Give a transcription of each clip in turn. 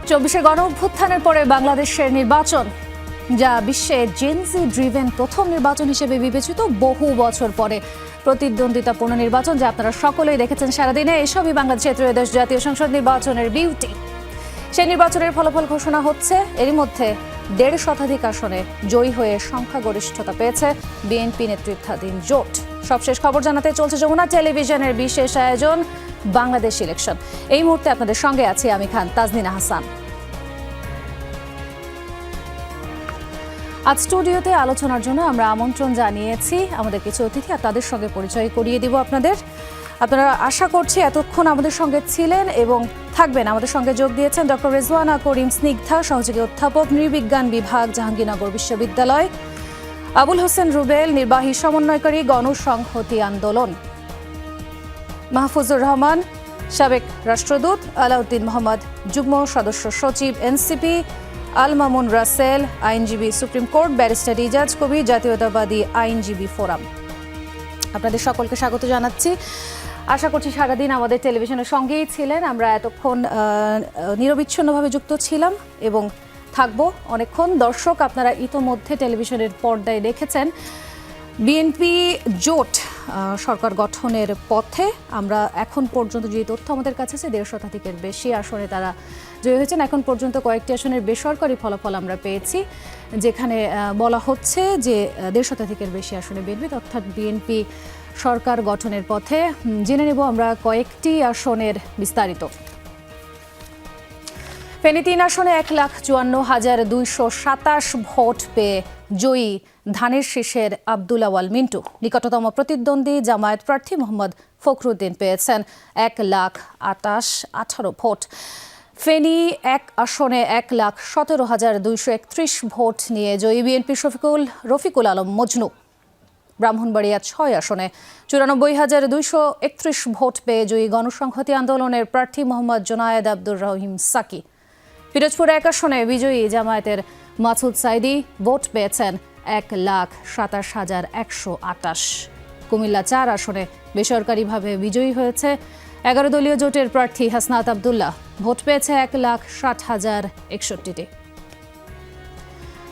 24 গণ অভ্যুত্থানের পরে বাংলাদেশের নির্বাচন, যা বিশ্বে জেনজি ড্রিভেন প্রথম নির্বাচন হিসেবে বিবেচিত, বহু বছর পরে প্রতিদ্বন্দ্বিতাপূর্ণ নির্বাচন, যা আপনারা সকলেই দেখেছেন সারাদিনে। এসবই বাংলাদেশের ত্রয়োদশ জাতীয় সংসদ নির্বাচনের বিউটি। সেই নির্বাচনের ফলাফল ঘোষণা হচ্ছে। এরই মধ্যে 1.5 শতাধিক আসনে জয়ী হয়ে সংখ্যাগরিষ্ঠতা পেয়েছে বিএনপি নেতৃত্বাধীন জোট। সবশেষ খবর জানাতে চলছে যমুনা টেলিভিশনের বিশেষ আয়োজন বাংলাদেশ ইলেকশন। এই মুহূর্তে আপনাদের সঙ্গে আছি আমি খান তাজনিনা হাসান। আজ স্টুডিওতে আলোচনার জন্য আমরা আমন্ত্রণ জানিয়েছি আমাদের কিছু অতিথি, আর তাদের সঙ্গে পরিচয় করিয়ে দিব আপনাদের। আপনারা আশা করছি এতক্ষণ আমাদের সঙ্গে ছিলেন এবং থাকবেন। আমাদের সঙ্গে যোগ দিয়েছেন ডক্টর রেজওয়ানা করিম স্নিগ্ধা, সহযোগী অধ্যাপক, নৃবিজ্ঞান বিভাগ, জাহাঙ্গীরনগর বিশ্ববিদ্যালয়; আবুল হোসেন রুবেল, নির্বাহী সমন্বয়কারী, গণসংহতি আন্দোলন; মাহফুজুর রহমান, সাবেক রাষ্ট্রদূত; আলাউদ্দিন মোহাম্মদ, যুগ্ম সদস্য সচিব, এনসিপি; আল মামুন রাসেল, আইনজীবী, সুপ্রিম কোর্ট; ব্যারিস্টার ইজাজ কবির, জাতীয়তাবাদী আইনজীবী ফোরাম। আপনাদের সকলকে স্বাগত জানাচ্ছি। আশা করছি সারাদিন আমাদের টেলিভিশনের সঙ্গেই ছিলেন। আমরা এতক্ষণ নিরবিচ্ছিন্নভাবে যুক্ত ছিলাম এবং থাকবো অনেকক্ষণ। দর্শক, আপনারা ইতোমধ্যে টেলিভিশনের পর্দায় দেখেছেন বিএনপি জোট সরকার গঠনের পথে। আমরা এখন পর্যন্ত যে তথ্য আমাদের কাছে আছে, 1.5 শতাধিকের বেশি আসনে তারা জয়ী হয়েছেন। এখন পর্যন্ত কয়েকটি আসনের বেসরকারি ফলাফল আমরা পেয়েছি, যেখানে বলা হচ্ছে যে 1.5 শতাধিকের বেশি আসনে বিএনপি, অর্থাৎ বিএনপি সরকার গঠনের পথে। জেনে নেব আমরা কয়েকটি আসনের বিস্তারিত। ফেনী 3 আসনে 1,54,227 ভোট পেয়ে জয়ী ধানের শীষের আব্দুল আওয়াল মিন্টু। নিকটতম প্রতিদ্বন্দ্বী জামায়াত প্রার্থী মোহাম্মদ ফখরুদ্দিন পেয়েছেন 1,28,18 ভোট। ফেনী 1 আসনে 1,17,231 ভোট নিয়ে জয়ী বিএনপি রফিকুল আলম মজনু। ব্রাহ্মণবাড়িয়া 6 আসনে 94,231 ভোট পেয়ে জয়ী গণসংহতি আন্দোলনের প্রার্থী মোহাম্মদ জোনায়েদ আব্দুর রহিম সাকি। পিরোজপুর 1 আসনে বিজয়ী জামায়াতের মাসুদ সাইদি ভোট পেয়েছেন 1,27,128। কুমিল্লা 4 আসনে বেসরকারিভাবে বিজয়ী হয়েছে 11 দলীয় জোটের প্রার্থী হাসনাত আব্দুল্লাহ, ভোট পেয়েছে 1,60,061টি।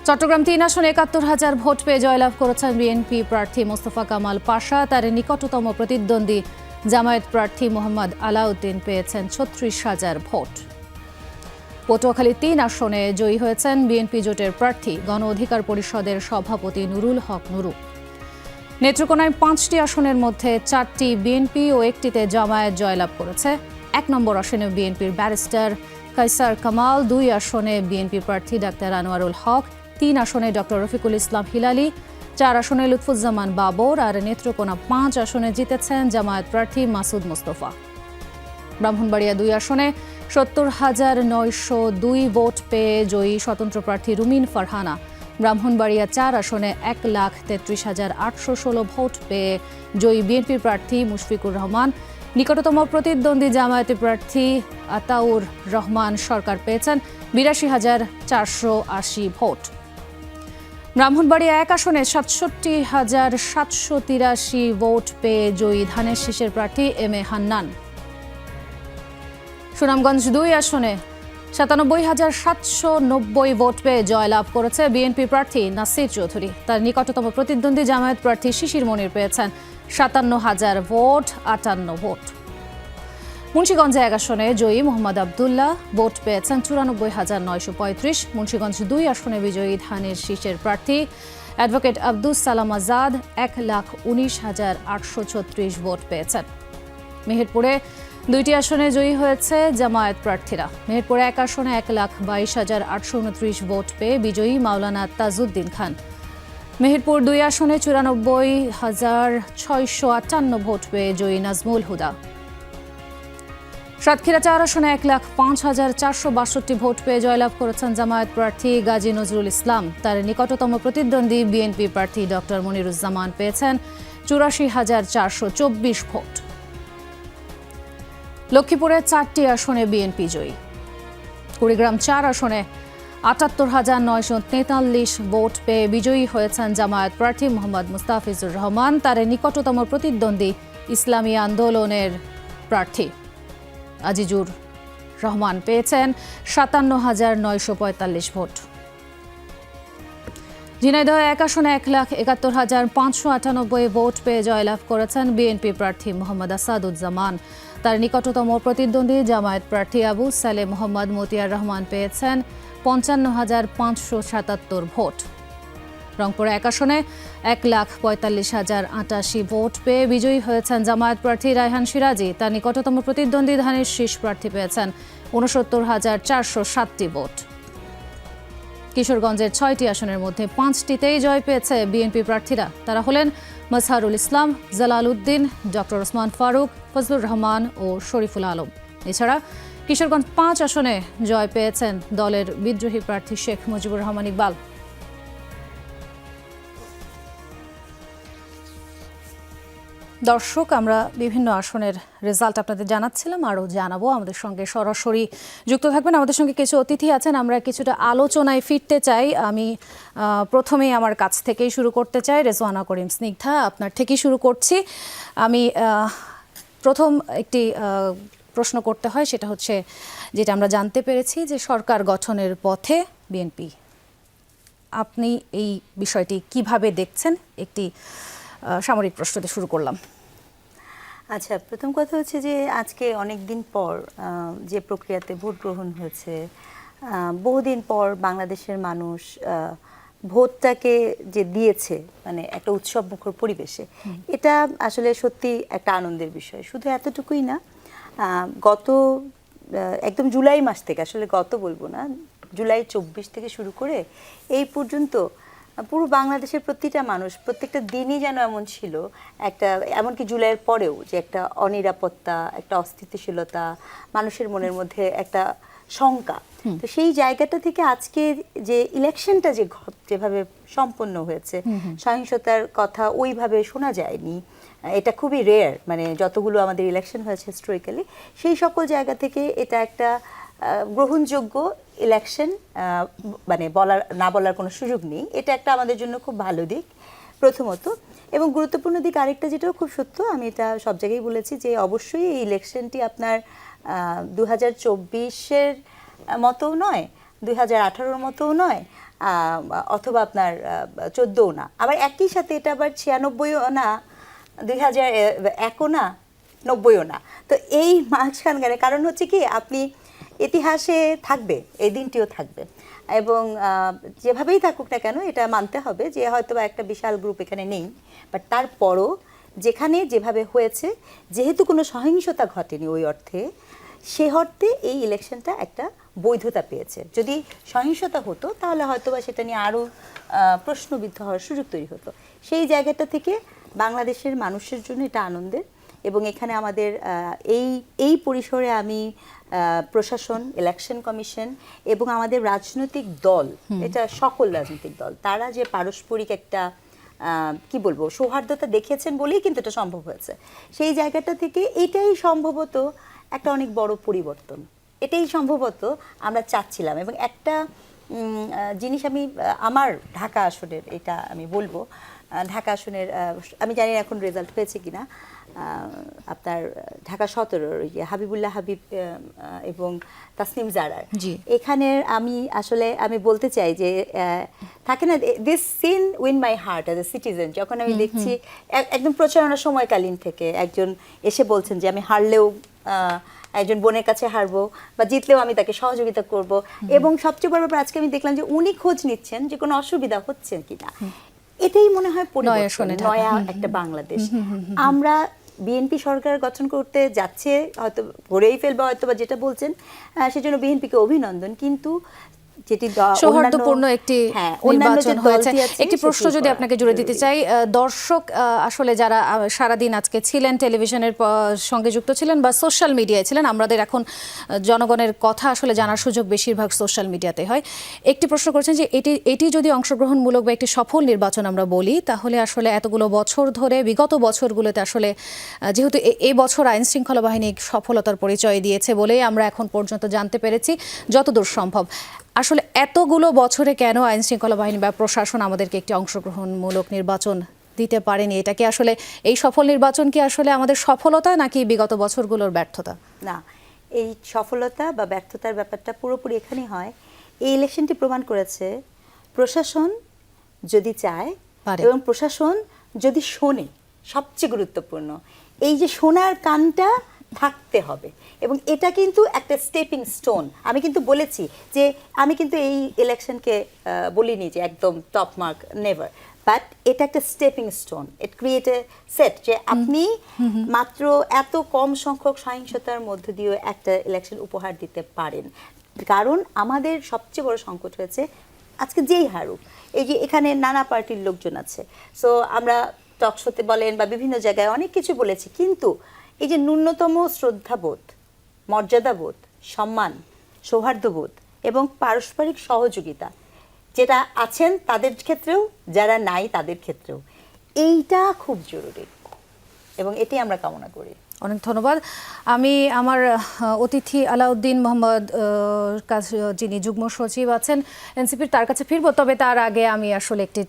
চট্টগ্রাম 3 আসনে 71,000 ভোট পেয়ে জয়লাভ করেছেন বিএনপি প্রার্থী মোস্তফা কামাল পাশা। তার নিকটতম প্রতিদ্বন্দ্বী জামায়াত প্রার্থী মোহাম্মদ আলাউদ্দিন পেয়েছেন 36,000 ভোট। পটুয়াখালী 3 আসনে জয়ী হয়েছেন বিএনপি জোটের প্রার্থী গণ অধিকার পরিষদের সভাপতি নুরুল হক নুরু। নেত্রকোনায় 5টি আসনের মধ্যে 4টি বিএনপি ও 1টিতে জামায়াত জয়লাভ করেছে। 1 নম্বর আসনে বিএনপির ব্যারিস্টার কায়সার কামাল, 2 আসনে বিএনপি প্রার্থী ডাক্তার আনোয়ারুল হক, 3 আসনে ডক্টর রফিকুল ইসলাম হিলালি, 4 আসনে লুৎফুজ্জামান বাবর, আর নেত্রকোনা 5 আসনে জিতেছেন জামায়াত প্রার্থী মাসুদ মোস্তফা। ব্রাহ্মণবাড়িয়া 2 আসনে 70,902 ভোট পেয়ে জয়ী স্বতন্ত্র প্রার্থী রুমিন ফারহানা। ব্রাহ্মণবাড়িয়া 4 আসনে 1,33,816 ভোট পেয়ে জয়ী বিএনপির প্রার্থী মুশফিকুর রহমান। নিকটতম প্রতিদ্বন্দ্বী জামায়াতি প্রার্থী আতাউর রহমান সরকার পেয়েছেন 82,480 ভোট। ব্রাহ্মণবাড়িয়া 1 আসনে 67,783 ভোট পেয়ে জয়ী ধানের শীষের প্রার্থী এম এ হান্নান। সুনামগঞ্জ 2 আসনে 97,790 ভোট পেয়ে জয়লাভ করেছে বিএনপি প্রার্থী নাসির চৌধুরী। তার নিকটতম প্রতিদ্বন্দ্বী জামায়াত প্রার্থী শিশির মনির পেয়েছেন 57,000 ভোট, 58 ভোট। মুন্সিগঞ্জে 1 আসনে জয়ী মোহাম্মদ আবদুল্লাহ, ভোট পেয়েছেন 94,935। মুন্সিগঞ্জ 2 আসনে বিজয়ী ধানের শীষের প্রার্থী অ্যাডভোকেট আব্দুস সালাম আজাদ 1,19,836 ভোট পেয়েছেন। মেহেরপুরে 2টি আসনে জয়ী হয়েছে জামায়াত প্রার্থীরা। মেহেরপুরে 1 আসনে 1,22,829 ভোট পেয়ে বিজয়ী মাওলানা তাজউদ্দিন খান। মেহেরপুর 2 আসনে 94,658 ভোট পেয়ে জয়ী নাজমুল হুদা। সাতক্ষীরা 4 আসনে 1,05,462 ভোট পেয়ে জয়লাভ করেছেন জামায়াত প্রার্থী গাজী নজরুল ইসলাম। তার নিকটতম প্রতিদ্বন্দ্বী বিএনপি প্রার্থী ডক্টর মনিরুজ্জামান পেয়েছেন 84,424 ভোট। লক্ষ্মীপুরে 4টি আসনে বিএনপি জয়ী। কুড়িগ্রাম 4 আসনে 78,943 ভোট পেয়ে বিজয়ী হয়েছেন জামায়াত প্রার্থী মোহাম্মদ মুস্তাফিজুর রহমান। তার নিকটতম প্রতিদ্বন্দ্বী ইসলামী আন্দোলনের প্রার্থী আজিজুর রহমান পেয়েছেন 57,945 ভোট। ঝিনাইদহ 1 আসনে 1,71,598 ভোট পেয়ে জয়লাভ করেছেন বিএনপি প্রার্থী মোহাম্মদ আসাদুজ্জামান। তার নিকটতম প্রতিদ্বন্দ্বী জামায়াত প্রার্থী আবু সালে মোহাম্মদ মতিয়ার রহমান পেয়েছেন 55,577 ভোট। রংপুর 1 আসনে 1,45,088 ভোট পেয়ে বিজয়ী হয়েছেন জামায়াত প্রার্থী রায়হান সিরাজি। তার নিকটতম প্রতিদ্বন্দ্বী ধানের শীষ প্রার্থী পেয়েছেন 69,407 ভোট। কিশোরগঞ্জের 6টি আসনের মধ্যে 5টিতেই জয় পেয়েছে বিএনপি প্রার্থীরা। তারা হলেন মাজহারুল ইসলাম, জালাল উদ্দিন, ডক্টর ওসমান ফারুক, ফজলুর রহমান ও শরীফুল আলম। এছাড়া কিশোরগঞ্জ 5 আসনে জয় পেয়েছেন দলের বিদ্রোহী প্রার্থী শেখ মুজিবুর রহমান ইকবাল। দর্শক, আমরা বিভিন্ন আসনের রেজাল্ট আপনাদের জানাচ্ছিলাম, আরও জানাবো। আমাদের সঙ্গে সরাসরি যুক্ত থাকবেন, আমাদের সঙ্গে কিছু অতিথি আছেন। আমরা কিছুটা আলোচনায় ফিরতে চাই। আমি প্রথমেই আমার কাছ থেকেই শুরু করতে চাই। রেজওয়ানা করিম স্নিগ্ধা, আপনার থেকেই শুরু করছি। আমি প্রথম একটি প্রশ্ন করতে হয়, সেটা হচ্ছে যেটা আমরা জানতে পেরেছি যে সরকার গঠনের পথে বিএনপি। আপনি এই বিষয়টি কিভাবে দেখছেন? একটি সামরিক প্রশ্নতে শুরু করলাম। আচ্ছা, প্রথম কথা হচ্ছে যে আজকে অনেক দিন পর যে প্রক্রিয়াতে ভোট গ্রহণ হয়েছে, বহুদিন পর বাংলাদেশের মানুষ ভোটটাকে যে দিয়েছে, মানে একটা উৎসব মুখর পরিবেশে, এটা আসলে সত্যি একটা আনন্দের বিষয়। শুধু এতটুকুই না, গত একদম জুলাই মাস থেকে, আসলে গত বলবো না, জুলাই 24 থেকে শুরু করে এই পর্যন্ত পুরো বাংলাদেশের প্রতিটা মানুষ প্রত্যেকটা দিনই যেন এমন ছিল, একটা এমনকি জুলাইয়ের পরেও যে একটা অনিরাপত্তা, একটা অস্থিতিশীলতা, মানুষের মনের মধ্যে একটা শঙ্কা। তো সেই জায়গাটা থেকে আজকে যে ইলেকশনটা যেভাবে সম্পন্ন হয়েছে, সহিংসতার কথা ওইভাবে শোনা যায়নি। এটা খুবই রেয়ার, মানে যতগুলো আমাদের ইলেকশন হয়েছে হিস্টোরিক্যালি, সেই সকল জায়গা থেকে এটা একটা গ্রহণযোগ্য ইলেকশন, মানে না বলার কোনো সুযোগ নেই। এটা একটা আমাদের জন্য খুব ভালো দিক প্রথমত। এবং গুরুত্বপূর্ণ দিক আরেকটা, যেটাও খুব সত্য, আমি এটা সব জায়গায় বলেছি, যে অবশ্যই এই ইলেকশনটি আপনার 2024-এর মতোও নয়, 2018-র মতোও নয়, অথবা আপনার 14ও না, আবার একই সাথে এটা আবার 96ও না, 2001ও না, 90ও না। তো এই মাঝখানকারে কারণ হচ্ছে কি, আপনি ইতিহাসে থাকবে, এই দিনটিও থাকবে, এবং যেভাবেই থাকুক না কেন এটা মানতে হবে যে হয়তো একটা বিশাল গ্রুপ এখানে নেই, বাট তারপরও যেখানে যেভাবে হয়েছে, যেহেতু কোনো সহিংসতা ঘটেনি ওই অর্থে, সে অর্থে এই ইলেকশনটা একটা বৈধতা পেয়েছে। যদি সহিংসতা হতো তাহলে হয়তো বা সেটা নিয়ে আরও প্রশ্নবিদ্ধ হওয়ার সুযোগ তৈরি হতো। সেই জায়গাটা থেকে বাংলাদেশের মানুষের জন্য এটা আনন্দের। এবং এখানে আমাদের এই পরিসরে আমি প্রশাসন, ইলেকশন কমিশন এবং আমাদের রাজনৈতিক দল, এটা সকল রাজনৈতিক দল, তারা যে পারস্পরিক একটা কি বলবো সৌহার্দ্যতা দেখিয়েছেন বলেই কিন্তু এটা সম্ভব হয়েছে। সেই জায়গাটা থেকে এটাই সম্ভবত একটা অনেক বড় পরিবর্তন, এটাই সম্ভবত আমরা চাচ্ছিলাম। এবং একটা জিনিস আমি আমার ঢাকা আসনের, এটা আমি বলবো, ঢাকা আসনের আমি জানি এখন রেজাল্ট হয়েছে কিনা, আপনার ঢাকা 17-র হাবিবুল্লাহ হাবিব এবং তাসনিম জারার, এখানে আমি বলতে চাই যে থাকে না, this scene in my heart as a citizen. যখন আমি দেখছি একদম প্রচারণা সময়কালীন থেকে একজন এসে বলছেন যে আমি হারলেও একজন বোনের কাছে হারবো, বা জিতলেও আমি তাকে সহযোগিতা করব, এবং সবচেয়ে বড় ব্যাপার আজকে আমি দেখলাম যে উনি খোঁজ নিচ্ছেন যে কোনো অসুবিধা হচ্ছে কিনা। এটাই মনে হয় পরিবর্তন, নয়া একটা বাংলাদেশ। আমরা বিএনপি সরকার গঠন করতে যাচ্ছে, হয়তো করেই ফেলবে হয়তো, বা যেটা বলছেন সেজন্য বিএনপিকে অভিনন্দন, কিন্তু যেটি সৌহার্দ্যপূর্ণ একটি নির্বাচন হয়েছে। একটি প্রশ্ন যদি আপনাকে জুড়ে দিতে চাই, দর্শক আসলে যারা সারাদিন আজকে ছিলেন, টেলিভিশনের সঙ্গে যুক্ত ছিলেন বা সোশ্যাল মিডিয়ায় ছিলেন, আমাদের এখন জনগণের কথা আসলে জানার সুযোগ বেশিরভাগ সোশ্যাল মিডিয়াতে হয়। একটি প্রশ্ন করেছেন যে এটি যদি অংশগ্রহণমূলক বা একটি সফল নির্বাচন আমরা বলি, তাহলে আসলে এতগুলো বছর ধরে, বিগত বছরগুলোতে আসলে যেহেতু এই বছর আইন শৃঙ্খলা বাহিনী সফলতার পরিচয় দিয়েছে বলেই আমরা এখন পর্যন্ত জানতে পেরেছি যতদূর সম্ভব, আসলে এতগুলো বছরে কেন আইন শৃঙ্খলা বাহিনী বা প্রশাসন আমাদেরকে একটি অংশগ্রহণমূলক নির্বাচন দিতে পারেনি? এটা কি আসলে এই সফল নির্বাচন কি আসলে আমাদের সফলতা নাকি বিগত বছরগুলোর ব্যর্থতা? না, এই সফলতা বা ব্যর্থতার ব্যাপারটা পুরোপুরি এখানেই হয়। এই ইলেকশনটি প্রমাণ করেছে প্রশাসন যদি চায় পারে। এবং প্রশাসন যদি শোনে, সবচেয়ে গুরুত্বপূর্ণ এই যে শোনার কানটা থাকতে হবে। এবং এটা কিন্তু একটা স্টেপিং স্টোন। আমি কিন্তু বলেছি যে আমি কিন্তু এই ইলেকশনকে বলিনি যে একদম টপ মার্ক, নেভার, বাট এটা একটা stepping stone. It create a set যে আপনি মাত্র এত কম সংখ্যক সহিংসতার মধ্য দিয়ে একটা ইলেকশন উপহার দিতে পারেন। কারণ আমাদের সবচেয়ে বড় সংকট হয়েছে আজকে যেই হারুক, এই যে এখানে নানা পার্টির লোকজন আছে, সো আমরা টকশোতে বলেন বা বিভিন্ন জায়গায় অনেক কিছু বলেছি, কিন্তু এই যে ন্যূনতম শ্রদ্ধাবোধ, মর্যাদাবোধ, সম্মান, সৌহার্দ্যবোধ এবং পারস্পরিক সহযোগিতা যেটা আছেন তাদের ক্ষেত্রেও, যারা নাই তাদের ক্ষেত্রেও, এইটা খুব জরুরি এবং এটি আমরা কামনা করি। অনেক ধন্যবাদ। আমি আমার অতিথি আলাউদ্দিন মোহাম্মদ যিনি যুগ্ম সচিব আছেন এনসিপির, তার কাছে ফিরবো। তবে তার আগে আমি আসলে একটি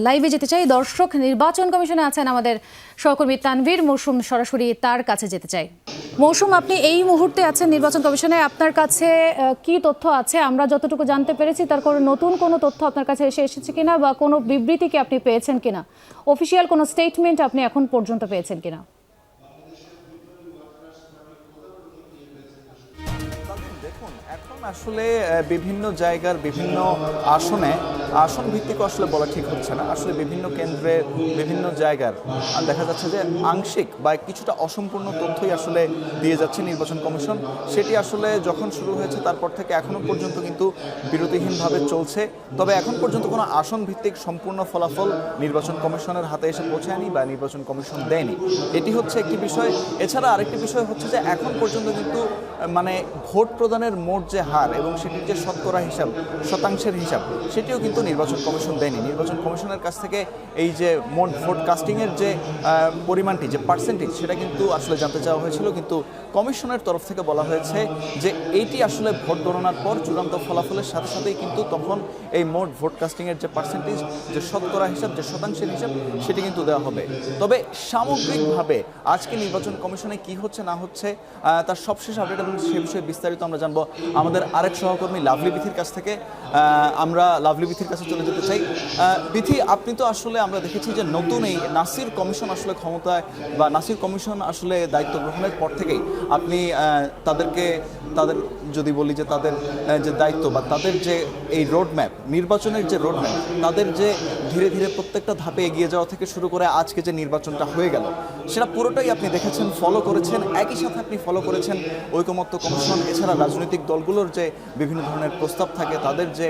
লাইভে যেতে চাই। দর্শক, নির্বাচন কমিশনে আছেন আমাদের সহকর্মী তানভীর। মৌসুম, সরাসরি তার কাছে যেতে চাই। মৌসুম, আপনি এই মুহূর্তে আছেন নির্বাচন কমিশনে, আপনার কাছে কি তথ্য আছে? আমরা যতটুকু জানতে পেরেছি তার কোনো নতুন কোনো তথ্য আপনার কাছে এসেছে কিনা, বা কোনো বিবৃতি কি আপনি পেয়েছেন কিনা, অফিসিয়াল কোনো স্টেটমেন্ট আপনি এখন পর্যন্ত পেয়েছেন কিনা? দেখুন, এখন আসলে বিভিন্ন জায়গার বিভিন্ন আসন ভিত্তিক আসলে বলা ঠিক হচ্ছে না। আসলে বিভিন্ন কেন্দ্রের বিভিন্ন জায়গার দেখা যাচ্ছে যে আংশিক বা কিছুটা অসম্পূর্ণ তথ্যই আসলে দিয়ে যাচ্ছে নির্বাচন কমিশন। সেটি আসলে যখন শুরু হয়েছে তারপর থেকে এখনো পর্যন্ত কিন্তু বিরতিহীনভাবে চলছে। তবে এখন পর্যন্ত কোনো আসন ভিত্তিক সম্পূর্ণ ফলাফল নির্বাচন কমিশনের হাতে এসে পৌঁছায়নি বা নির্বাচন কমিশন দেয়নি। এটি হচ্ছে একটি বিষয়। এছাড়া আরেকটি বিষয় হচ্ছে যে এখন পর্যন্ত কিন্তু মানে ভোট প্রদানের মোট যে হার এবং সেটির যে শতকরা হিসাব, শতাংশের হিসাব, সেটিও কিন্তু নির্বাচন কমিশন দেয়নি। নির্বাচন কমিশনের কাছ থেকে এই যে মোট ভোট কাস্টিংয়ের যে পরিমাণটি, যে পার্সেন্টেজ, সেটা কিন্তু আসলে জানতে চাওয়া হয়েছিল, কিন্তু কমিশনের তরফ থেকে বলা হয়েছে যে এইটি আসলে ভোট গণনার পর চূড়ান্ত ফলাফলের সাথে সাথেই কিন্তু তখন এই মোট ভোট কাস্টিংয়ের যে পার্সেন্টেজ, যে শতকরা হিসাব, যে শতাংশের হিসাব, সেটি কিন্তু দেওয়া হবে। তবে সামগ্রিকভাবে আজকে নির্বাচন কমিশনে কি হচ্ছে না হচ্ছে তার সবশেষ আপডেট এবং সে বিষয়ে বিস্তারিত আমরা জানবো আমাদের আরেক সহকর্মী লাভলি বিথির কাছ থেকে। আমরা লাভলি বিথির কাছে চলে যেতে চাই। বিথি, আপনি তো আসলে আমরা দেখেছি যে নতুন এই নাসির কমিশন আসলে ক্ষমতায়, বা নাসির কমিশন আসলে দায়িত্ব গ্রহণের পর থেকেই আপনি তাদের যদি বলি যে তাদের যে দায়িত্ব বা তাদের যে এই রোডম্যাপ, নির্বাচনের যে রোডম্যাপ, তাদের যে ধীরে ধীরে প্রত্যেকটা ধাপে এগিয়ে যাওয়া থেকে শুরু করে আজকে যে নির্বাচনটা হয়ে গেল, সেটা পুরোটাই আপনি দেখেছেন, ফলো করেছেন। একই সাথে আপনি ফলো করেছেন ঐকমত্য কমিশন, এছাড়া রাজনৈতিক দলগুলোর যে বিভিন্ন ধরনের প্রস্তাব থাকে, তাদের যে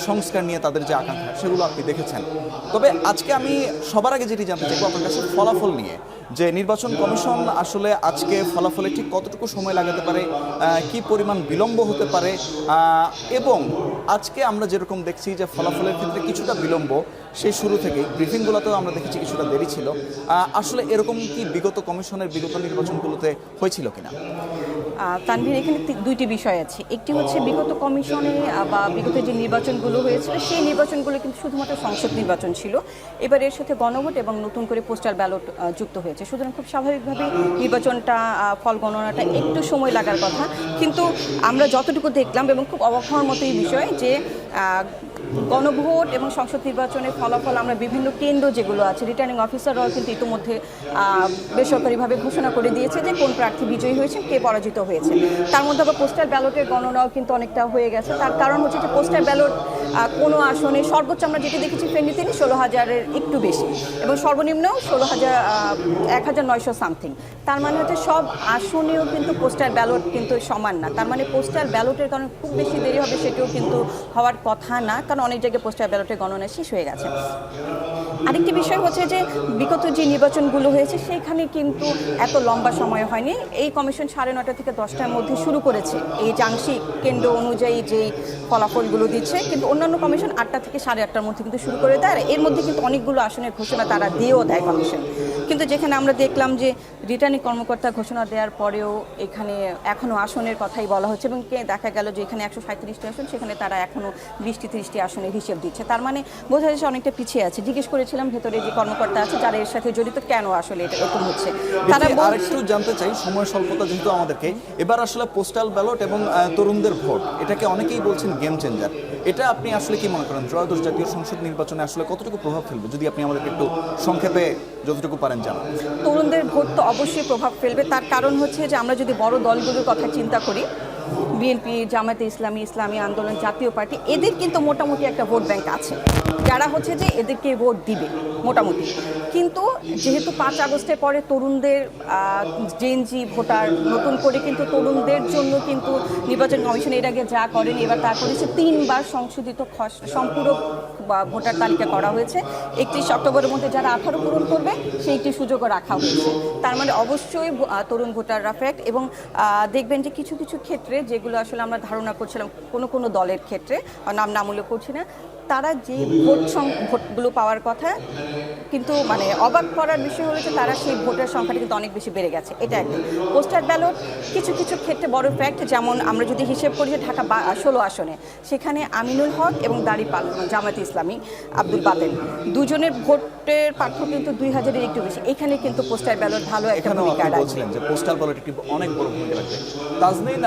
সংস্কার নিয়ে তাদের যে আকাঙ্ক্ষা, সেগুলো আপনি দেখেছেন। তবে আজকে আমি সবার আগে যেটি জানতে চাইবো আপনার কাছে ফলাফল নিয়ে, যে নির্বাচন কমিশন আসলে আজকে ফলাফলে ঠিক কতটুকু সময় লাগাতে পারে, কি পরিমাণ বিলম্ব হতে পারে, এবং আজকে আমরা যেরকম দেখছি যে ফলাফলের ক্ষেত্রে কিছুটা বিলম্ব, সেই শুরু থেকেই ব্রিফিংগুলোতেও আমরা দেখেছি কিছুটা দেরি ছিল। আসলে এরকম কি বিগত কমিশনের বিগত নির্বাচনগুলোতে হয়েছিল কিনা? তানভীর, এখানে দুইটি বিষয় আছে। একটি হচ্ছে বিগত কমিশনে বা বিগত যে নির্বাচনগুলো হয়েছিল, সেই নির্বাচনগুলো কিন্তু শুধুমাত্র সংসদ নির্বাচন ছিল। এবার এর সাথে গণভোট এবং নতুন করে পোস্টাল ব্যালট যুক্ত হয়েছে। সুতরাং খুব স্বাভাবিকভাবে নির্বাচনটা, ফল গণনাটা একটু সময় লাগার কথা। কিন্তু আমরা যতটুকু দেখলাম, এবং খুব অবাক হওয়ার মতো এই বিষয় যে গণভোট এবং সংসদ নির্বাচনের ফলাফল আমরা বিভিন্ন কেন্দ্র যেগুলো আছে, রিটার্নিং অফিসাররাও কিন্তু ইতিমধ্যে বেসরকারিভাবে ঘোষণা করে দিয়েছে যে কোন প্রার্থী বিজয়ী হয়েছেন, কে পরাজিত হয়েছে। তার মধ্যে আবার পোস্টাল ব্যালটের গণনাও কিন্তু অনেকটা হয়ে গেছে। তার কারণ হচ্ছে যে পোস্টাল ব্যালট কোনো আসনে সর্বোচ্চ আমরা যেটি দেখেছি ফেনীতে 16,000-এর একটু বেশি, এবং সর্বনিম্ন 1,900 সামথিং। তার মানে হচ্ছে সব আসনেও কিন্তু পোস্টাল ব্যালট কিন্তু সমান না। তার মানে পোস্টাল ব্যালটের কারণে খুব বেশি দেরি হবে সেটিও কিন্তু হওয়ার কথা না, কারণ অনেক জায়গায় পোস্টাল ব্যালটের গণনা শেষ হয়ে গেছে। আরেকটি বিষয় হচ্ছে যে বিগত যে নির্বাচনগুলো হয়েছে সেখানে কিন্তু এত লম্বা সময় হয়নি। এই কমিশন 9:30 থেকে 10টার মধ্যে শুরু করেছে এই আংশিক কেন্দ্র অনুযায়ী যেই ফলাফলগুলো দিচ্ছে, কিন্তু অন্যান্য কমিশন 8টা থেকে 8:30টার মধ্যে কিন্তু শুরু করে দেয়। এর মধ্যে কিন্তু অনেকগুলো আসনের ঘোষণা তারা দিয়েও দেয় কমিশন। কিন্তু যেখানে আমরা দেখলাম যে রিটার্নিং কর্মকর্তা ঘোষণা দেওয়ার পরেও এখানে এখনও আসনের কথাই বলা হচ্ছে এবং দেখা গেল যে এখানে 137টি আসন, সেখানে তারা এখনও 20-30টি আসনের হিসেব দিচ্ছে। তার মানে বোঝা যাচ্ছে অনেকটা পিছিয়ে আছে। জিজ্ঞেস করেছিলাম ভেতরে যে কর্মকর্তা আছে যারা এর সাথে জড়িত, কেন আসলে এটা এরকম হচ্ছে, তারা আরেকটু জানতে চাই, সময় স্বল্পতা যেহেতু আমাদেরকে, এবার আসলে পোস্টাল ব্যালট এবং তরুণদের ভোট, এটাকে অনেকেই বলছেন গেম চেঞ্জার। এটা আপনি আসলে কি মনে করেন ত্রয়োদশ জাতীয় সংসদ নির্বাচনে আসলে কতটুকু প্রভাব ফেলবে, যদি আপনি আমাদেরকে একটু সংক্ষেপে যতটুকু পারেন জানান? তরুণদের ভোট তো অবশ্যই প্রভাব ফেলবে। তার কারণ হচ্ছে যে আমরা যদি বড় দলগুলোর কথা চিন্তা করি, বিএনপি, জামায়াতে ইসলামী, ইসলামী আন্দোলন, জাতীয় পার্টি, এদের কিন্তু মোটামুটি একটা ভোট ব্যাংক আছে যারা হচ্ছে যে এদেরকে ভোট দিবে মোটামুটি। কিন্তু যেহেতু 5 আগস্টের পরে তরুণদের জেনজি ভোটার, নতুন করে কিন্তু তরুণদের জন্য কিন্তু নির্বাচন কমিশন এর আগে যা করেন এবার তা করেছে, 3 বার সংশোধিত সম্পূরক ভোটার তালিকা করা হয়েছে। 31 অক্টোবরের মধ্যে যারা 18 পূরণ করবে সেই একটি সুযোগও রাখা হয়েছে। তার মানে অবশ্যই তরুণ ভোটাররা ফ্যাক্ট। এবং দেখবেন যে কিছু কিছু ক্ষেত্রে যেগুলো আসলে আমরা ধারণা করছিলাম কোনো দলের ক্ষেত্রে, নাম উল্লেখ করছি না, তারা যে ভোটগুলো পাওয়ার কথা, কিন্তু মানে অবাক করার বিষয় হলো যে তারা সেই ভোটের সংখ্যাটা কিন্তু অনেক বেশি বেড়ে গেছে। এটা একটা পোস্টাল ব্যালট কিছু কিছু ক্ষেত্রে বড় ফ্যাক্ট। যেমন আমরা যদি হিসেব করি যে ঢাকা 16 আসনে, সেখানে আমিনুল হক এবং দাঁড়িপাল জামায়াতে ইসলামী আব্দুল বাতেন দুজনের ভোটের পার্থক্য কিন্তু 2000-এর একটু বেশি। এখানে কিন্তু পোস্টাল ব্যালট ভালো একটা ভূমিকা রাখে। বলছিলেন যে পোস্টাল ব্যালট একটি অনেক বড় ভূমিকা রাখবে। তাজনীন,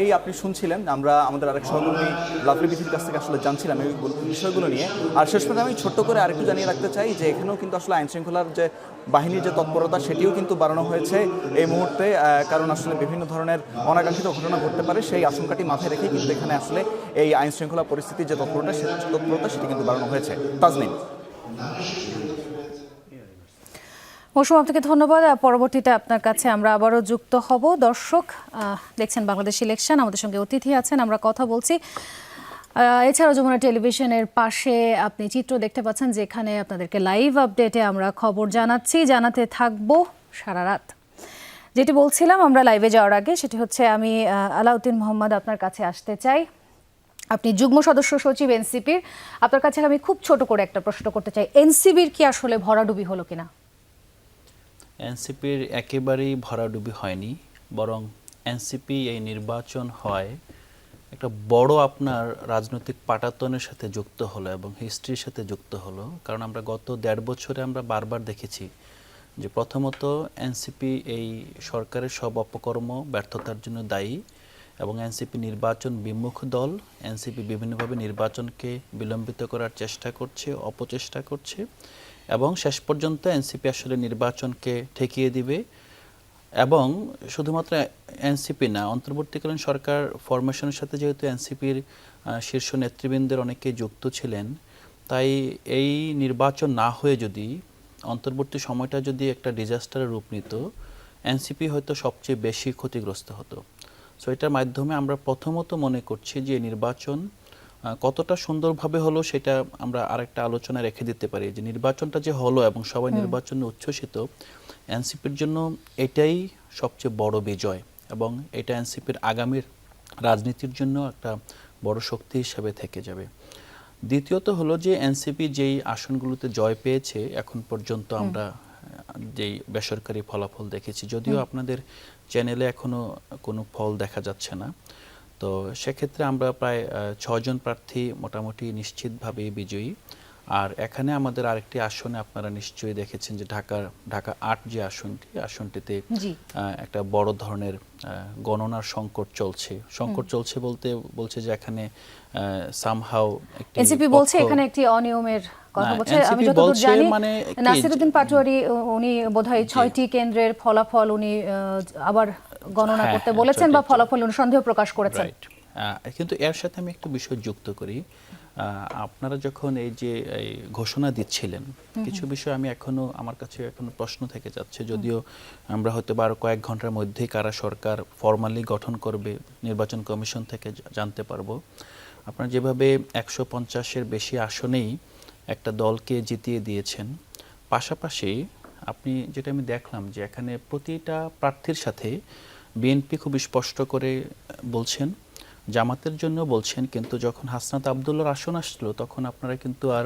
এই আপনি শুনছিলেন, আমরা আমাদের আরেক সহকর্মী লাভলি বিথির কাছ থেকে আসলে জানছিলাম এই বিষয়গুলো নিয়ে। আর শেষ পর্যন্ত আমি ছোট্ট করে আরেকটু জানিয়ে রাখতে চাই যে এখানেও কিন্তু আসলে আইন শৃঙ্খলার যে বাহিনীর যে তৎপরতা, সেটিও কিন্তু বাড়ানো হয়েছে এই মুহূর্তে, কারণ আসলে বিভিন্ন ধরনের অনাকাঙ্ক্ষিত ঘটনা ঘটতে পারে, সেই আশঙ্কাটি মাথায় রেখে কিন্তু এখানে আসলে এই আইন শৃঙ্খলা পরিস্থিতির যে তৎপরতা সেটি কিন্তু বাড়ানো হয়েছে। তাজনীন। মৌসুম, আপনাকে ধন্যবাদ। পরবর্তীতে আপনার কাছে আমরা আবারও যুক্ত হব। দর্শক দেখছেন বাংলাদেশ ইলেকশন, আমাদের সঙ্গে অতিথি আছেন, আমরা কথা বলছি। এছাড়াও যমুনা টেলিভিশনের পাশে আপনি চিত্র দেখতে পাচ্ছেন, যেখানে আপনাদেরকে লাইভ আপডেটে আমরা খবর জানাতে থাকবো সারা রাত। যেটি বলছিলাম আমরা লাইভে যাওয়ার আগে, সেটি হচ্ছে আমি আলাউদ্দিন মোহাম্মদ আপনার কাছে আসতে চাই। আপনি যুগ্ম সদস্য সচিব এনসিপির, আপনার কাছে আমি খুব ছোট করে একটা প্রশ্ন করতে চাই, এনসিপির কি আসলে ভরাডুবি হলো কিনা? এনসিপির একেবারেই ভরাডুবি হয়নি, বরং এনসিপি এই নির্বাচন হয় একটা বড় আপনার রাজনৈতিক পাটাতনের সাথে যুক্ত হলো এবং হিস্ট্রির সাথে যুক্ত হলো। কারণ আমরা গত 1.5 বছরে আমরা বারবার দেখেছি যে প্রথমত এনসিপি এই সরকারের সব অপকর্ম ব্যর্থতার জন্য দায়ী এবং এনসিপি নির্বাচন বিমুখ দল। এনসিপি বিভিন্নভাবে নির্বাচনকে বিলম্বিত করার চেষ্টা করছে, অপচেষ্টা করছে এবং শেষ পর্যন্ত এনসিপি আসলে নির্বাচনকে ঠেকিয়ে দিবে। এবং শুধুমাত্র এনসিপি না, অন্তর্বর্তীকালীন সরকার ফরমেশনের সাথে যেহেতু এনসিপির শীর্ষ নেতৃবৃন্দের অনেকেই যুক্ত ছিলেন, তাই এই নির্বাচন না হয়ে যদি অন্তর্বর্তী সময়টা যদি একটা ডিজাস্টারের রূপ নিত, এনসিপি হয়তো সবচেয়ে বেশি ক্ষতিগ্রস্ত হতো। সো এটার মাধ্যমে আমরা প্রথমত মনে করছি যে নির্বাচন কতটা সুন্দরভাবে হলো সেটা আমরা আরেকটা আলোচনা রেখে দিতে পারি। যে নির্বাচনটা যে হলো এবং সবাই নির্বাচনে উচ্ছ্বসিত, এনসিপির জন্য এটাই সবচেয়ে বড় বিজয় এবং এটা এনসিপির আগামীর রাজনীতির জন্য একটা বড় শক্তি হিসেবে থেকে যাবে। দ্বিতীয়ত হলো যে এনসিপি যেই আসনগুলোতে জয় পেয়েছে এখন পর্যন্ত আমরা যেই বেসরকারি ফলাফল দেখেছি, যদিও আপনাদের চ্যানেলে এখনো কোনো ফল দেখা যাচ্ছে না, তো সেক্ষেত্রে আমরা প্রায় 6 জন প্রার্থী মোটামুটি নিশ্চিতভাবেই বিজয়ী। আর এখানে আমাদের আরেকটি আসনে আপনারা নিশ্চয়ই দেখেছেন যে ঢাকা 8 যে আসনটিতে একটা বড় ধরনের গণনার সংকট চলছে বলছে যে এখানে সামহাউ এনসিপি বলছে এখানে একটি অনিয়মের কথা বলছে। আমি যতদূর জানি নাসিরউদ্দিন পাটোয়ারি উনি বোধহয় 6টি কেন্দ্রের ফলাফল উনি আবার গণনা করতে বলেছেন বা ফলাফল উনি সন্দেহ প্রকাশ করেছেন। কিন্তু এর সাথে আমি একটু বিষয় যুক্ত করি। আপনারা যখন এই যে ঘোষণা দিচ্ছিলেন, কিছু বিষয় আমার কাছে এখনো প্রশ্ন থেকে যাচ্ছে, যদিও আমরা হয়তো কয়েক ঘন্টার মধ্যেই কারা সরকার ফরমালি গঠন করবে নির্বাচন কমিশন থেকে জানতে পারবো। আপনারা যেভাবে 150-এর বেশি আসনেই একটা দলকে জিতিয়ে দিয়েছেন, পাশাপাশি আপনি যেটা আমি দেখলাম যে এখানে প্রতিটা প্রার্থীর সাথে বিএনপি খুব স্পষ্ট করে বলছেন, জামাতের জন্য বলছেন, কিন্তু যখন হাসনাত আবদুল্লাহর আসন আসলো তখন আপনারা কিন্তু আর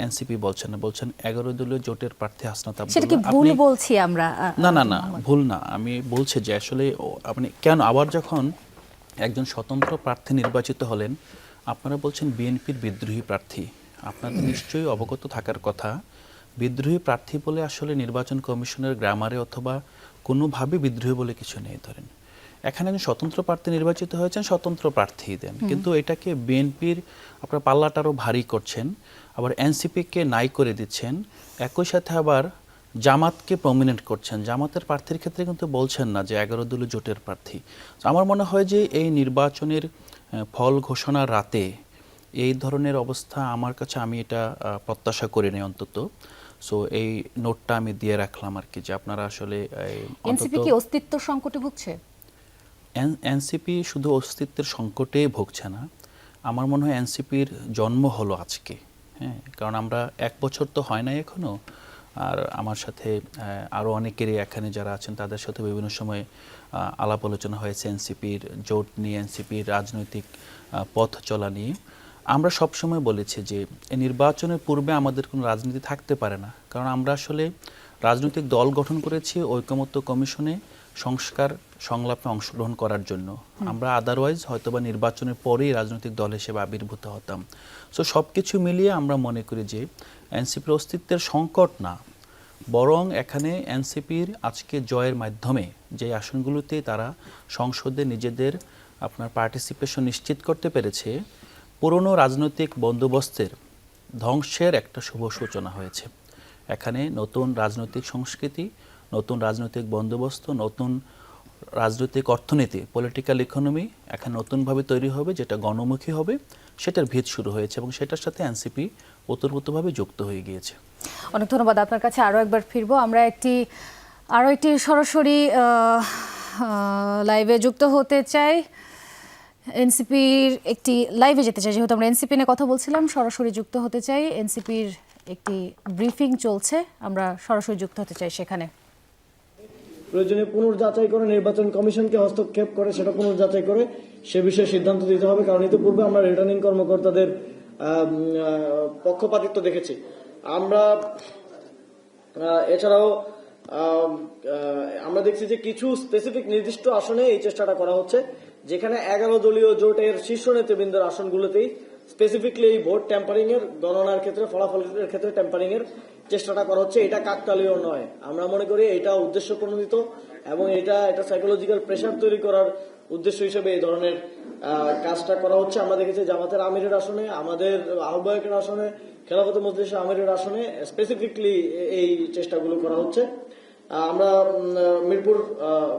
এনসিপি বলছেন না, বলছেন 11 দলীয় জোটের প্রার্থী হাসনাত সেটা কি আব্দুল্লাহ। ভুল আপনি- বলছি আমরা? না ভুল না, আমি বলছি যে আসলে আপনি কেন আবার যখন একজন স্বতন্ত্র প্রার্থী নির্বাচিত হলেন, আপনারা বলছেন বিএনপির বিদ্রোহী প্রার্থী। আপনাদের নিশ্চয়ই অবগত থাকার কথা, বিদ্রোহী প্রার্থী বলে আসলে নির্বাচন কমিশনের গ্রামারে অথবা কোনোভাবে বিদ্রোহী বলে কিছু নেই। ধরেন এখানে একজন স্বতন্ত্র প্রার্থী নির্বাচিত হয়েছেন, স্বতন্ত্র প্রার্থী দেন, কিন্তু এটাকে বিএনপির আপনার পাল্লাটা আরও ভারী করছেন, আবার এনসিপিকে নাই করে দিচ্ছেন, একই সাথে আবার জামাতকে প্রমিনেন্ট করছেন। জামাতের প্রার্থীর ক্ষেত্রে কিন্তু বলছেন না যে 11 দলীয় জোটের প্রার্থী। আমার মনে হয় যে এই নির্বাচনের ফল ঘোষণার রাতে এই ধরনের অবস্থা আমার কাছে, আমি এটা প্রত্যাশা করি নাই অন্তত। সো এই নোটটা আমি দিয়ে রাখলাম আর কি, যে আপনারা আসলে এনসিপি কি অস্তিত্ব সংকটে ভুগছে? এনসিপি শুধু অস্তিত্বের সংকটেই ভুগছে না, আমার মনে হয় এনসিপির জন্ম হলো আজকে। হ্যাঁ, কারণ আমরা 1 বছর তো হয় নাই এখনো। আর আমার সাথে আরও অনেকেরই এখানে যারা আছেন তাদের সাথে বিভিন্ন সময় আলাপ আলোচনা হয়েছে এনসিপির জোট নিয়ে, এনসিপির রাজনৈতিক পথ চলা নিয়ে। আমরা সবসময় বলেছি যে এই নির্বাচনের পূর্বে আমাদের কোনো রাজনীতি থাকতে পারে না, কারণ আমরা আসলে রাজনৈতিক দল গঠন করেছি ঐকমত্য কমিশনে সংস্কার সংলাপে অংশগ্রহণ করার জন্য। আমরা আদারওয়াইজ হয়তোবা নির্বাচনের পরেই রাজনৈতিক দল হিসেবে আবির্ভূত হতাম। সো সব কিছু মিলিয়ে আমরা মনে করি যে এনসিপির অস্তিত্বের সংকট না, বরং এখানে এনসিপির আজকে জয়ের মাধ্যমে যে আসনগুলোতে তারা সংসদে নিজেদের আপনার পার্টিসিপেশন নিশ্চিত করতে পেরেছে, পুরনো রাজনৈতিক বন্দোবস্তের ধ্বংসের একটা শুভ সূচনা হয়েছে। এখানে নতুন রাজনৈতিক সংস্কৃতি, নতুন রাজনৈতিক বন্দোবস্ত, নতুন রাজনৈতিক অর্থনীতি, পলিটিক্যাল ইকোনমি এখানে নতুনভাবে তৈরি হবে, যেটা গণমুখী হবে, সেটার ভিত শুরু হয়েছে এবং সেটার সাথে এনসিপি ওতপ্রোতভাবে যুক্ত হয়ে গিয়েছে। অনেক ধন্যবাদ। আপনার কাছে আরও একবার ফিরবো। আমরা আরও একটি সরাসরি লাইভে যুক্ত হতে চাই, এনসিপির একটি লাইভে যেতে চাই, যেহেতু আমরা এনসিপি নিয়ে কথা বলছিলাম, সরাসরি যুক্ত হতে চাই। এনসিপির একটি ব্রিফিং চলছে, আমরা সরাসরি যুক্ত হতে চাই সেখানে। প্রয়োজনে পুনর্যাচাই করে নির্বাচন কমিশনকে হস্তক্ষেপ করে সেটা পুনর্যাচাই করে সে বিষয়ে সিদ্ধান্ত দিতে হবে, কারণ ইতিপূর্বে আমরা রিটার্নিং কর্মকর্তাদের পক্ষপাতিত্ব দেখেছি। আমরা এছাড়াও আমরা দেখছি যে কিছু স্পেসিফিক নির্দিষ্ট আসনে এই চেষ্টাটা করা হচ্ছে, যেখানে 11 দলীয় জোটের শীর্ষ নেতৃবৃন্দের আসনগুলোতেই স্পেসিফিকলি এই ভোট ট্যাম্পারিং এর গণনার ক্ষেত্রে, ফলাফলের ক্ষেত্রে ট্যাম্পারিং এর চেষ্টাটা করা হচ্ছে। এটা কাকতালীয় নয়, আমরা মনে করি এটা উদ্দেশ্য প্রণোদিত এবং এটা সাইকোলজিক্যাল প্রেশার তৈরি করার উদ্দেশ্য হিসেবে এই ধরনের কাজটা করা হচ্ছে। আমরা দেখেছি জামাতের আমিরের আসনে, আমাদের আহ্বায়কের আসনে, খেলাফতে মজলিস আমিরের আসনে স্পেসিফিকলি এই চেষ্টাগুলো করা হচ্ছে। আমরা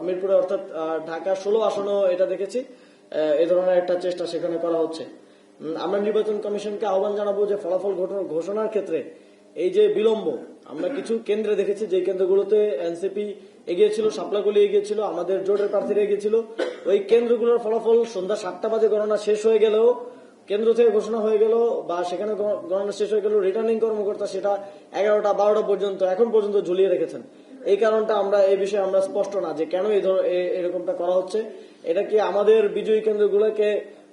মিরপুরে অর্থাৎ ঢাকা 16 আসনেও এটা দেখেছি, এই ধরনের একটা চেষ্টা সেখানে করা হচ্ছে। আমরা নির্বাচন কমিশনকে আহ্বান জানাবো যে ফলাফল ঘোষণার ক্ষেত্রে এই যে বিলম্ব, আমরা কিছু কেন্দ্রে দেখেছি যে কেন্দ্রগুলোতে এনসিপি এগিয়েছিল, শাপলাকলি এগিয়েছিল, আমাদের জোটের প্রার্থীরা এগিয়েছিল, ওই কেন্দ্রগুলোর ফলাফল সন্ধ্যা 7টা বাজে গণনা শেষ হয়ে গেলেও, কেন্দ্র থেকে ঘোষণা হয়ে গেল বা সেখানে গণনা শেষ হয়ে গেল, রিটার্নিং কর্মকর্তা সেটা 11টা 12টা পর্যন্ত এখন পর্যন্ত ঝুলিয়ে রেখেছেন। এই কারণটা আমরা এই বিষয়ে আমরা স্পষ্ট না যে কেন এরকমটা করা হচ্ছে। এটা কি আমাদের বিজয়ী কেন্দ্রগুলোকে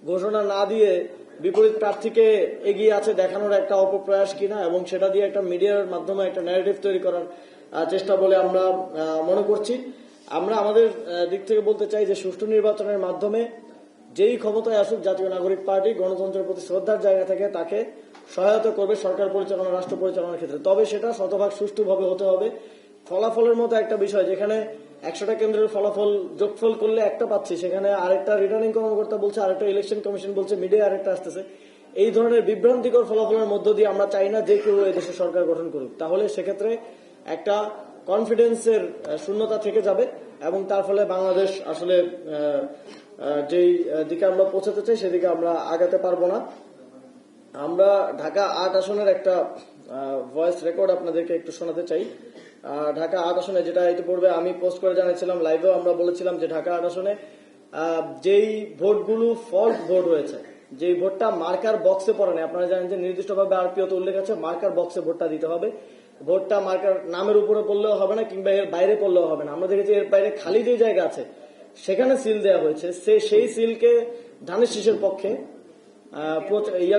ঘোষণা না দিয়ে বিপরীত প্রার্থীকে এগিয়ে আছে দেখানোর একটা অপপ্রয়াস কিনা, এবং সেটা দিয়ে একটা মিডিয়ার মাধ্যমে একটা ন্যারেটিভ তৈরি করার চেষ্টা বলে আমরা মনে করছি। আমরা আমাদের দিক থেকে বলতে চাই যে সুষ্ঠু নির্বাচনের মাধ্যমে যেই ক্ষমতায় আসুক জাতীয় নাগরিক পার্টি গণতন্ত্রের প্রতি শ্রদ্ধার জায়গা থেকে তাকে সহায়তা করবে সরকার পরিচালনা, রাষ্ট্র পরিচালনার ক্ষেত্রে, তবে সেটা শতভাগ সুষ্ঠুভাবে হতে হবে। ফলাফলের মতো একটা বিষয়, যেখানে 100টা কেন্দ্রের ফলাফল যোগফল করলে একটা পাচ্ছি, সেখানে আরেকটা রিটার্নিং কর্মকর্তা বলছে, আরেকটা ইলেকশন কমিশন বলছে, মিডিয়া আরেকটা আসতেছে। এই ধরনের বিভ্রান্তিকর ফলাফলের মধ্য দিয়ে আমরা চাই না যে কেউ এদেশে সরকার গঠন করুক, তাহলে সেক্ষেত্রে একটা কনফিডেন্সের শূন্যতা থেকে যাবে এবং তার ফলে বাংলাদেশ আসলে যেই দিকে আমরা পৌঁছাতে চাই সেদিকে আমরা আগাতে পারবো না। আমরা ঢাকা 8 আসনের একটা ভয়েস রেকর্ড আপনাদেরকে একটু শোনাতে চাই। ঢাকা 8 আসনে, যেটা ইতিপূর্বে আমি পোস্ট করে জানিয়েছিলাম, লাইভেও আমরা বলেছিলাম যে ঢাকা 8 আসনে যেই ভোটগুলো ফল্ট ভোট হয়েছে, যেই ভোটটা মার্কার বক্সে পড়ে নাই, আপনারা জানেন যে নির্দিষ্টভাবে আরপিওতে উল্লেখ আছে মার্কার বক্সে ভোটটা দিতে হবে। ভোটটা মার্কার নামের উপরে পড়লেও হবে না কিংবা এর বাইরে পড়লেও হবে না। আমরা দেখেছি এর বাইরে খালি যে জায়গা আছে সেখানে সিল দেওয়া হয়েছে, সেই সিলকে ধানের শীষের পক্ষে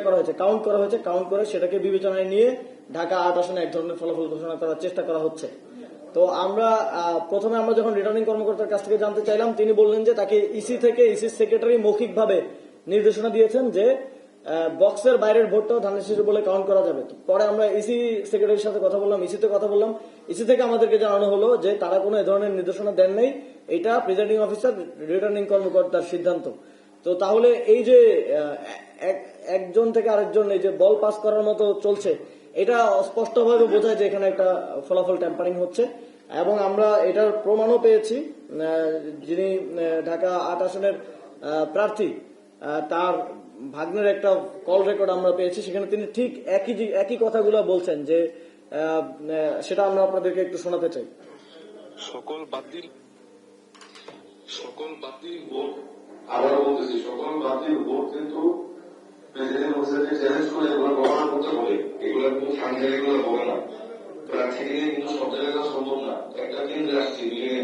করা হয়েছে, কাউন্ট করা হয়েছে। কাউন্ট করে সেটাকে বিবেচনায় নিয়ে ঢাকা 8 আসনে এক ধরনের ফলাফল ঘোষণা করার চেষ্টা করা হচ্ছে। তো আমরা প্রথমে আমরা যখন রিটার্নিং কর্মকর্তার কাছ থেকে জানতে চাইলাম, তিনি বললেন যে তাকে ইসি থেকে ইসির সেক্রেটারি মৌখিকভাবে নির্দেশনা দিয়েছেন যে বক্সের বাইরের ভোটটাও ধানের শীষ বলে কাউন্ট করা যাবে। পরে আমরা ইসি সেক্রেটারির সাথে কথা বললাম, ইসিতে কথা বললাম। ইসি থেকে আমাদেরকে জানানো হলো যে তারা কোনো এ ধরনের নির্দেশনা দেন নাই, এটা প্রিজাইডিং অফিসার রিটার্নিং কর্মকর্তার সিদ্ধান্ত। তো তাহলে এই যে একজন থেকে আরেকজন এই যে বল পাস করার মতো চলছে, এটা স্পষ্টভাবে বোঝায় যে এখানে একটা ফলাফল ট্যাম্পারিং হচ্ছে। এবং আমরা এটার প্রমাণও পেয়েছি, যিনি ঢাকা 8 আসনের প্রার্থী তার ভাগ্নের একটা কল রেকর্ড আমরা পেয়েছি, সেখানে তিনি ঠিক একই কথাগুলো বলছেন যে সেটা আমরা আপনাদেরকে একটু শোনাতে চাই। সকল বাতিল ভোট, আবার বলতেছি, সকল বাতিল ভোট কিন্তু প্রেসিডেন্ট হোসেনকে চ্যালেঞ্জ করে এগুলো গণনা করতে বলে, এগুলো কিন্তু ফাইনাল এগুলো হবে না। প্রার্থী নিয়ে কিন্তু সব জায়গায় দেওয়া সম্ভব না। একটা কেন্দ্রে আসছে মিলিয়ে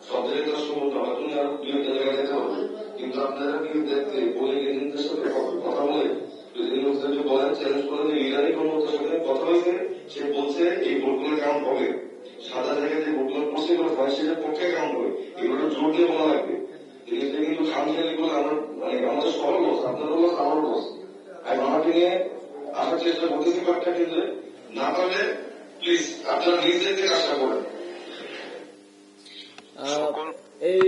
সব জায়গায় দেওয়া সম্ভব না, হয়তো আরো 2-1 জায়গায় যেতে হবে। কিন্তু আপনারা কি দেখতে পোলিং এজেন্টদের সাথে কথা বলে প্রেসিডেন্ট হোসেনকে বলেন, চ্যালেঞ্জ করেন যে রিটার্নিং কর্মকর্তার সাথে কথা হয়েছে, সে বলছে এই ভোটগুলো কাউন্ট হবে, সাদা জায়গায় যে ভোটগুলো প্রসেস করে হয় সেটার পক্ষে কাউন্ট হবে, এগুলো জোর দিয়ে বলা লাগবে। জিনিসটা কিন্তু খামখেয়ালি করে আমরা মানে আমাদের সবার লস, আপনারও লস, আমারও লস। আর আমাকে নিয়ে আসার চেষ্টা করতেছি কয়েকটা কেন্দ্রে, না পারলে প্লিজ আপনারা নিজেদেরকে আশা করেন। এই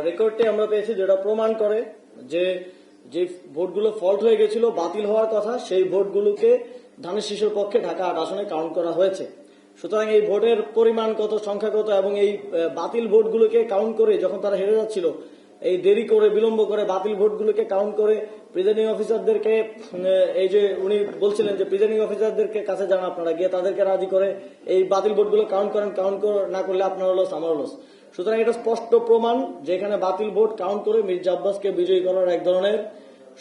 রেকর্ডটি আমরা পেয়েছি যেটা প্রমাণ করে যে যে ভোটগুলো ফল্ট হয়ে গেছিল, বাতিল হওয়ার কথা, সেই ভোটগুলোকে ধানের শীষের পক্ষে ঢাকা 8 আসনে কাউন্ট করা হয়েছে। সুতরাং এই ভোটের পরিমাণ কত, সংখ্যা কত এবং এই বাতিল ভোটগুলোকে কাউন্ট করে যখন তারা হেরে যাচ্ছিল, এই দেরি করে বিলম্ব করে বাতিল ভোটগুলোকে কাউন্ট করে প্রিজাইডিং অফিসারদেরকে, এই যে উনি বলছিলেন যে প্রিজাইডিং অফিসারদেরকে কাছে যান আপনারা, গিয়ে তাদেরকে রাজি করে এই বাতিল ভোটগুলো কাউন্ট করেন, কাউন্ট না করলে আপনারও লস, আমারও লস। সুতরাং এটা স্পষ্ট প্রমাণ যে এখানে বাতিল ভোট কাউন্ট করে মির্জা আব্বাসকে বিজয়ী করার এক ধরনের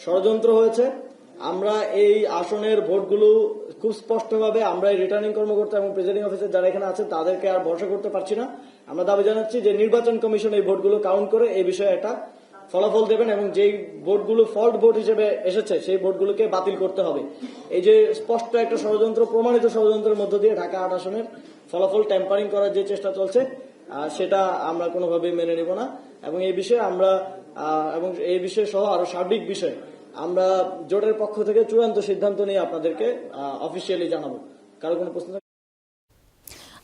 ষড়যন্ত্র হয়েছে। আমরা এই আসনের ভোটগুলো খুব স্পষ্টভাবে আমরা রিটার্নিং কর্মকর্তা এবং প্রিজাইডিং অফিসার যারা এখানে আছেন তাদেরকে আর ভরসা করতে পারছি না। আমরা দাবি জানাচ্ছি যে নির্বাচন কমিশন এই ভোটগুলো কাউন্ট করে এই বিষয়ে একটা ফলাফল দেবেন এবং যেই ভোটগুলো ফল্ট ভোট হিসেবে এসেছে সেই ভোটগুলোকে বাতিল করতে হবে। এই যে স্পষ্ট একটা ষড়যন্ত্র, প্রমাণিত ষড়যন্ত্রের মধ্য দিয়ে ঢাকা 8 আসনের ফলাফল ট্যাম্পারিং করার যে চেষ্টা চলছে সেটা আমরা কোনোভাবেই মেনে নিব না। এবং এই বিষয়ে আমরা এবং এই বিষয় সহ আরো সার্বিক বিষয় আমরা জোটের পক্ষ থেকে চূড়ান্ত সিদ্ধান্ত নিয়ে আপনাদেরকে অফিসিয়ালি জানাবো। কারো কোনো প্রশ্ন?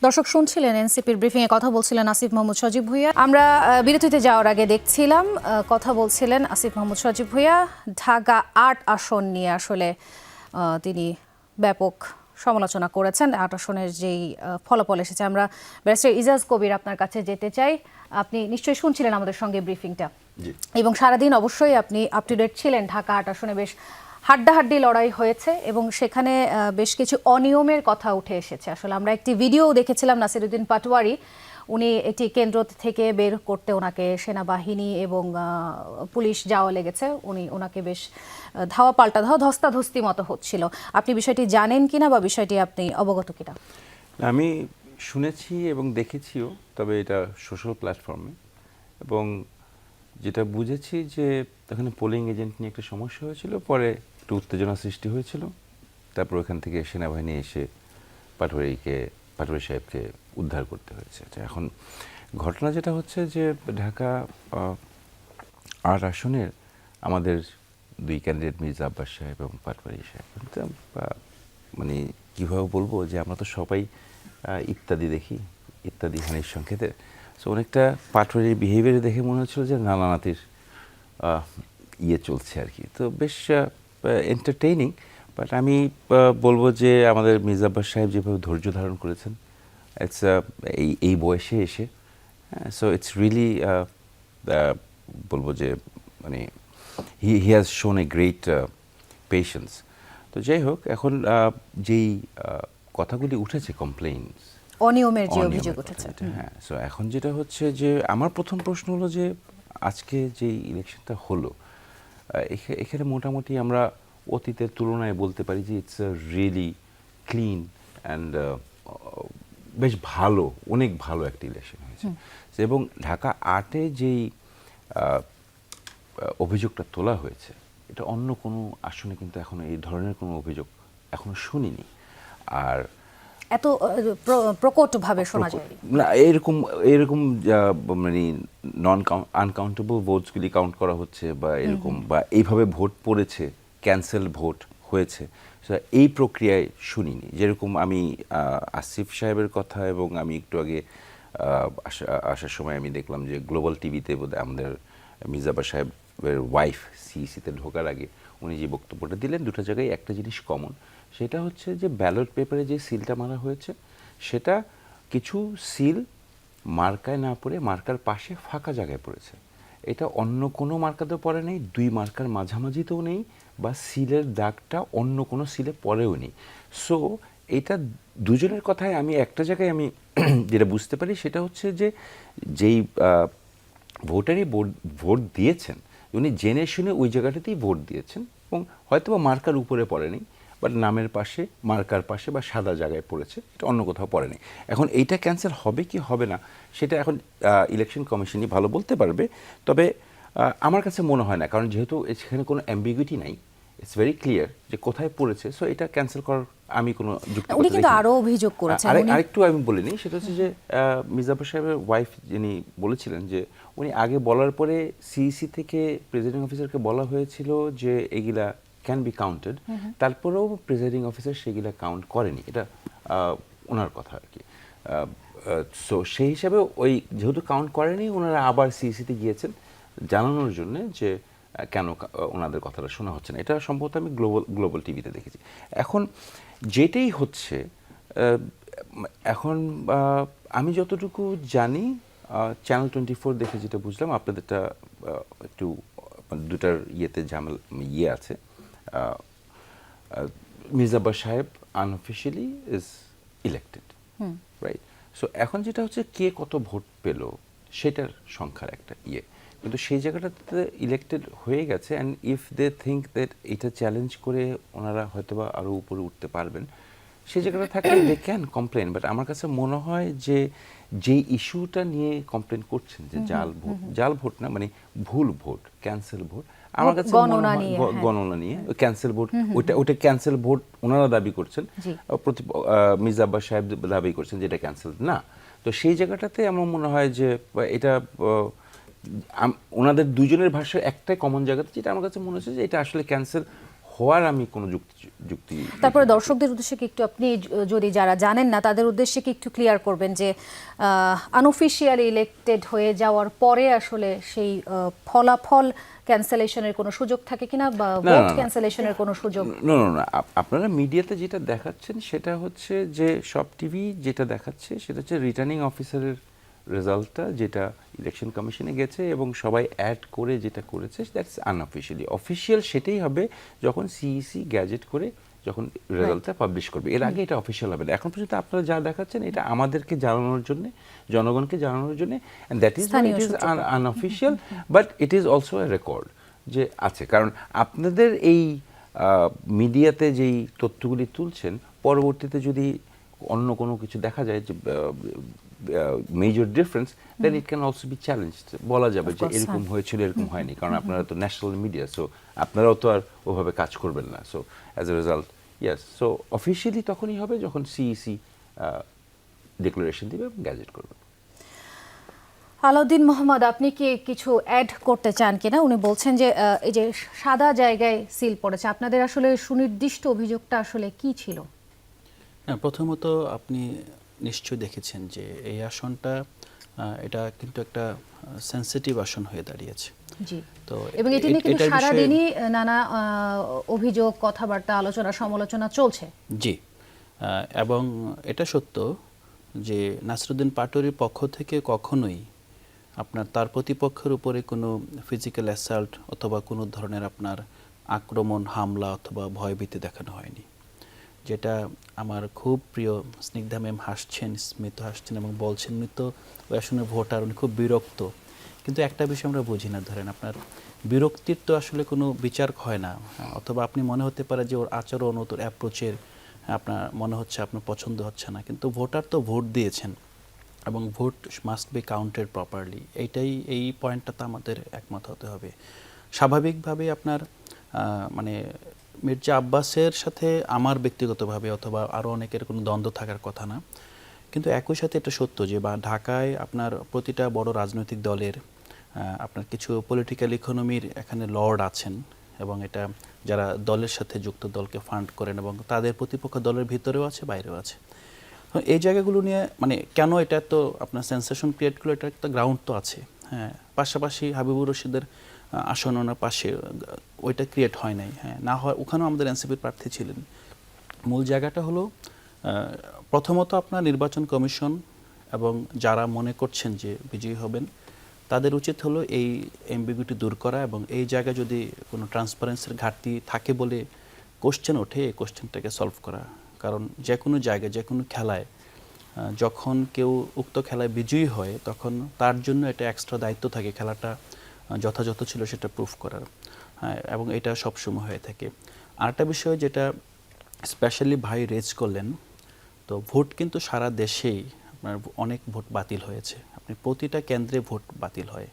দর্শক শুনছিলেন এনসিপির ব্রিফিং এ কথা বলছিলেন আসিফ মাহমুদ সজীব ভুঁইয়া। আমরা বিরতিতে যাওয়ার আগে দেখছিলাম কথা বলছিলেন আসিফ মাহমুদ সজীব ভুঁইয়া ঢাকা 8 আসন নিয়ে। আসলে তিনি ব্যাপক সমালোচনা করেছেন 8 আসনের যেই ফলাফল এসেছে। আমরা ব্যারিস্টার ইজাজ কবির আপনার কাছে যেতে চাই। আপনি নিশ্চয়ই শুনছিলেন আমাদের সঙ্গে ব্রিফিংটা এবং সারাদিন অবশ্যই আপনি আপ টু ডেট ছিলেন। ঢাকা 8 আসনে বেশ হাড্ডাহাড্ডি লড়াই হয়েছে এবং সেখানে বেশ কিছু অনিয়মের কথা উঠে এসেছে। আসলে আমরা একটি ভিডিও দেখেছিলাম নাসিরউদ্দিন পাটোয়ারি, উনি একটি কেন্দ্র থেকে বের করতে ওনাকে সেনাবাহিনী এবং পুলিশ যাওয়া লেগেছে, ওনাকে বেশ ধাওয়া পাল্টা ধস্তাধস্তি মতো হচ্ছিল। আপনি বিষয়টি জানেন কিনা বা বিষয়টি আপনি অবগত কিনা? আমি শুনেছি এবং দেখেছিও, তবে এটা সোশ্যাল প্ল্যাটফর্মে, এবং যেটা বুঝেছি যে এখানে পোলিং এজেন্ট নিয়ে একটা সমস্যা হয়েছিল, পরে একটু উত্তেজনা সৃষ্টি হয়েছিল, তারপর ওখান থেকে সেনাবাহিনী এসে পাটোয়ারি সাহেবকে উদ্ধার করতে হয়েছে। এখন ঘটনা যেটা হচ্ছে যে ঢাকা 8 আসনের আমাদের 2 ক্যান্ডিডেট মির্জা আব্বাস সাহেব এবং পাটোয়ারি সাহেব, মানে কীভাবে বলবো যে আমরা তো সবাই ইত্যাদি দেখি, ইত্যাদি হানির সংকেতে। সো অনেকটা পাটোয়ারির বিহেভিয়ার দেখে মনে হচ্ছিল যে নানানাতির চলছে আর কি। তো বেশ এন্টারটেইনিং, বাট আমি বলবো যে আমাদের মির্জা আব্বাস সাহেব যেভাবে ধৈর্য ধারণ করেছেন, ইটস এই বয়সে এসে, সো ইটস রিয়েলি বলবো যে মানে হি হ্যাজ শোন এ গ্রেট পেশেন্স। তো যাই হোক, এখন যেই কথাগুলি উঠেছে, কমপ্লেইনস, অনিয়মের যে অভিযোগ উঠেছে, হ্যাঁ, সো এখন যেটা হচ্ছে যে আমার প্রথম প্রশ্ন হলো যে আজকে যে ইলেকশনটা হলো, এখানে মোটামুটি আমরা অতীতের তুলনায় বলতে পারি যে it's a really clean and বেশ ভালো, অনেক ভালো একটা ইলেকশন হয়েছে। এবং ঢাকা 8-এ যেই অভিযোগটা তোলা হয়েছে এটা অন্য কোনো আসনে কিন্তু এখনো এই ধরনের কোনো অভিযোগ এখনো শুনিনি। আর এত প্রকটভাবে শোনা যায় না, এরকম এরকম মানে আনকাউন্টেবল ভোটসগুলি কাউন্ট করা হচ্ছে বা এরকম বা এইভাবে ভোট পড়েছে, ক্যান্সেল ভোট হয়েছে, এই প্রক্রিয়ায় শুনিনি। যেরকম আমি আসিফ সাহেবের কথা এবং আমি একটু আগে আসার সময় আমি দেখলাম যে গ্লোবাল টিভিতে বোধহয় আমাদের মির্জাবা সাহেবের ওয়াইফ সিইসিতে ঢোকার আগে উনি যে বক্তব্যটা দিলেন, দুটো জায়গায় একটা জিনিস কমন, সেটা হচ্ছে যে ব্যালট পেপারে যে সিলটা মারা হয়েছে সেটা কিছু সিল মার্কায় না পড়ে মার্কার পাশে ফাঁকা জায়গায় পড়েছে। এটা অন্য কোনো মার্কাতেও পড়ে নেই, দুই মার্কার মাঝামাঝিতেও নেই, বা সিলের দাগটা অন্য কোনো সিলে পড়েও নেই। সো এটা দুজনের কথায় আমি একটা জায়গায় আমি যেটা বুঝতে পারি সেটা হচ্ছে যে যেই ভোটারই ভোট দিয়েছেন উনি জেনে শুনে ওই জায়গাটাতেই ভোট দিয়েছেন এবং হয়তো বা মার্কার উপরে পড়েনি, বাট নামের পাশে, মার্কার পাশে বা সাদা জায়গায় পড়েছে, এটা অন্য কোথাও পড়েনি। এখন এইটা ক্যান্সেল হবে কি হবে না সেটা এখন ইলেকশন কমিশনই ভালো বলতে পারবে। তবে আমার কাছে মনে হয় না, কারণ যেহেতু সেখানে কোনো অ্যাম্বিগুইটি নাই, ইটস ভেরি ক্লিয়ার যে কোথায় পড়েছে, সো এটা ক্যান্সেল করার আমি কোনো যুক্তি উনি কিন্তু আরো অভিযোগ করেছেন। আরেকটু আমি বলিনি, সেটা হচ্ছে যে মির্জাফর সাহেবের ওয়াইফ যিনি বলেছিলেন যে উনি আগে বলার পরে সিইসি থেকে প্রেসিডিং অফিসারকে বলা হয়েছিল যে এগুলা ক্যান বি কাউন্টেড, তারপরেও প্রেসিডিং অফিসার সেগুলা কাউন্ট করেনি, এটা ওনার কথা আর কি। সো সেই হিসাবে ওই যেহেতু কাউন্ট করেনি, ওনারা আবার সিইসিতে গিয়েছেন জানানোর জন্য যে কেন ওনাদের কথাটা শোনা হচ্ছে না। এটা সম্ভবত আমি গ্লোবাল টিভিতে দেখেছি। এখন যেটাই হচ্ছে, এখন আমি যতটুকু জানি চ্যানেল 24 দেখে যেটা বুঝলাম, আপনাদেরটা একটু দুটার ইয়েতে ইয়ে আছে, মির্জাবা সাহেব unofficially is elected, right? So এখন যেটা হচ্ছে কে কত ভোট পেল সেটার সংখ্যার একটা ইয়ে, কিন্তু সেই জায়গাটাতে ইলেক্টেড হয়ে গেছে। And if they think that এটা চ্যালেঞ্জ করে ওনারা হয়তোবা আরও উপরে উঠতে পারবেন, সেই জায়গাটা থাকলে দে ক্যান কমপ্লেন। বাট আমার কাছে মনে হয় যে যেই ইস্যুটা নিয়ে কমপ্লেন করছেন যে জাল ভোট না, মানে ভুল ভোট, ক্যান্সেল ভোট, আমার কাছে গণনা নিয়ে ক্যান্সেল ভোট, ওইটা ক্যান্সেল ভোট ওনারা দাবি করছেন, মির্জাব্বাস সাহেব দাবি করছেন যে এটা ক্যান্সেল না। তো সেই জায়গাটাতে আমার মনে হয় যে এটা ওনাদের দুজনের ভাষার একটাই কমন জায়গাতে, যেটা আমার কাছে মনে হচ্ছে যে এটা আসলে ক্যান্সেল হওয়ার আমি কোনো যুক্তি। তারপরে দর্শকদের উদ্দেশ্যে কি একটু আপনি, যদি যারা জানেন না তাদের উদ্দেশ্যে কি একটু ক্লিয়ার করবেন যে আনঅফিশিয়ালি ইলেক্টেড হয়ে যাওয়ার পরে আসলে সেই ফলাফল ক্যান্সেলেশনের কোনো সুযোগ থাকে কিনা, বা ভোট ক্যান্সেলেশনের কোনো সুযোগ? না, আপনারা মিডিয়াতে যেটা দেখাচ্ছেন সেটা হচ্ছে যে সব টিভি যেটা দেখাচ্ছে সেটা হচ্ছে রিটার্নিং অফিসারের রেজাল্টটা যেটা ইলেকশন কমিশনে গেছে এবং সবাই অ্যাড করে যেটা করেছে, দ্যাটস আনঅফিশিয়ালি। অফিশিয়াল সেটাই হবে যখন সিইসি গ্যাজেট করে যখন রেজাল্টটা পাবলিশ করবে, এর আগে এটা অফিশিয়াল হবে না। এখন পর্যন্ত আপনারা যা দেখাচ্ছেন এটা আমাদেরকে জানানোর জন্য, জনগণকে জানানোর জন্য, and that is it is unofficial, but it is also a record যে আছে। কারণ আপনাদের এই মিডিয়াতে যেই তথ্যগুলি তুলছেন, পরবর্তীতে যদি অন্য কোনো কিছু দেখা যায় যে major difference, then it can also be challenged, বলা যাবে যে এরকম হয়েছিল, এরকম হয়নি, কারণ আপনারা তো ন্যাশনাল মিডিয়া, সো আপনারাও তো আর ওভাবে কাজ করবেন না। So as a result, yes, so officially তখনই হবে যখন সিইসি ডিক্লারেশন দিবে, গ্যাজেট করবে। আলাউদ্দিন মোহাম্মদ, আপনি কি কিছু অ্যাড করতে চান কিনা? উনি বলছেন যে এই যে সাদা জায়গায় সিল পড়েছে, আপনাদের আসলে সুনির্দিষ্ট অভিযোগটা আসলে কি ছিল? হ্যাঁ, প্রথমত আপনি নিশ্চয়ই দেখেছেন যে এই আসনটা এটা কিন্তু একটা সেনসিটিভ আসন হয়ে দাঁড়িয়েছে। জি, তো এবং এটি নিয়ে কিন্তু সারাদিনই নানা অভিযোগ, কথাবার্তা, আলোচনা, সমালোচনা চলছে। জি, এবং এটা সত্য যে নাসিরউদ্দিন পাটোয়ারির পক্ষ থেকে কখনোই আপনার তার প্রতিপক্ষের উপরে কোনো ফিজিক্যাল অ্যাসাল্ট অথবা কোনো ধরনের আপনার আক্রমণ, হামলা অথবা ভয়ভীতি দেখানো হয়নি। যেটা আমার খুব প্রিয় স্নিগ্ধা ম্যাম হাসছেন, স্মিত হাসছেন এবং বলছেন উনি তো ওই আসনের ভোটার, উনি খুব বিরক্ত। কিন্তু একটা বিষয় আমরা বুঝি না, ধরেন আপনার বিরক্তির তো আসলে কোনো বিচার হয় না, অথবা আপনি মনে হতে পারে যে ওর আচরণ, ওর অ্যাপ্রোচের আপনার মনে হচ্ছে আপনার পছন্দ হচ্ছে না, কিন্তু ভোটার তো ভোট দিয়েছেন এবং vote must be counted properly. এই পয়েন্টটাতে আমাদের একমত হতে হবে। স্বাভাবিকভাবে আপনার মানে মির্জা আব্বাসের সাথে আমার ব্যক্তিগতভাবে অথবা আরও অনেকের কোনো দ্বন্দ্ব থাকার কথা না, কিন্তু একই সাথে এটা সত্য যে বা ঢাকায় আপনার প্রতিটা বড় রাজনৈতিক দলের আপনার কিছু পলিটিক্যাল ইকোনমির এখানে লর্ড আছেন, এবং এটা যারা দলের সাথে যুক্ত দলকে ফান্ড করেন এবং তাদের প্রতিপক্ষ দলের ভিতরেও আছে, বাইরেও আছে। তো এই জায়গাগুলো নিয়ে মানে কেন এটা তো আপনার সেন্সেশন ক্রিয়েট করলো, এটা একটা গ্রাউন্ড তো আছে। হ্যাঁ, পাশাপাশি হাবিবুর রশিদের আসন ওনার পাশে ওইটা ক্রিয়েট হয় নাই। হ্যাঁ, না হয় ওখানেও আমাদের এনসিপির প্রার্থী ছিলেন। মূল জায়গাটা হলো প্রথমত আপনার নির্বাচন কমিশন এবং যারা মনে করছেন যে বিজয়ী হবেন তাদের উচিত হলো এই এমবিগুটি দূর করা, এবং এই জায়গায় যদি কোনো ট্রান্সপারেন্সির ঘাটতি থাকে বলে কোশ্চেন ওঠে, এই কোশ্চেনটাকে সলভ করা। কারণ যে কোনো জায়গায় যে কোনো খেলায় যখন কেউ উক্ত খেলায় বিজয়ী হয় তখন তার জন্য এটা এক্সট্রা দায়িত্ব থাকে খেলাটা যথাযথ ছিল সেটা প্রুফ করার, এবং এটা সবসময় হয়ে থাকে। আরেকটা বিষয় যেটা স্পেশালি ভাই রেজ করলেন, তো ভোট কিন্তু সারা দেশেই আপনার অনেক ভোট বাতিল হয়েছে, আপনি প্রতিটা কেন্দ্রে ভোট বাতিল হয়।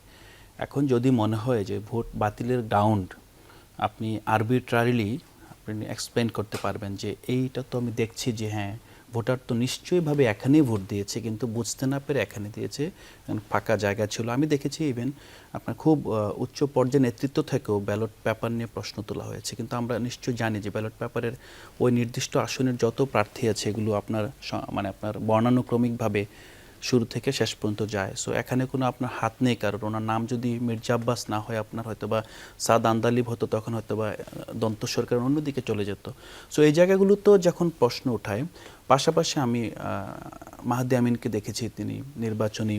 এখন যদি মনে হয় যে ভোট বাতিলের গ্রাউন্ড আপনি আরবিট্রারিলি আপনি এক্সপ্লেন করতে পারবেন যে এইটা তো আমি দেখছি যে হ্যাঁ ভোটার তো নিশ্চয়ইভাবে এখানেই ভোট দিয়েছে, কিন্তু বুঝতে না পেরে এখানে দিয়েছে, ফাঁকা জায়গা ছিল। আমি দেখেছি ইভেন আপনার খুব উচ্চ পর্যায়ে নেতৃত্ব থেকেও ব্যালট পেপার নিয়ে প্রশ্ন তোলা হয়েছে, কিন্তু আমরা নিশ্চয়ই জানি যে ব্যালট পেপারের ওই নির্দিষ্ট আসনের যত প্রার্থী আছে এগুলো আপনার মানে আপনার বর্ণানুক্রমিকভাবে শুরু থেকে শেষ পর্যন্ত যায়। সো এখানে কোনো আপনার হাত নেই, কারণ ওনার নাম যদি মির্জা আব্বাস না হয় আপনার হয়তো বা সাদ আন্দালিব হতো, তখন হয়তো বা দন্ত সরকার অন্যদিকে চলে যেত। সো এই জায়গাগুলো তো যখন প্রশ্ন উঠায়, পাশাপাশি আমি মাহাদি আমিনকে দেখেছি তিনি নির্বাচনী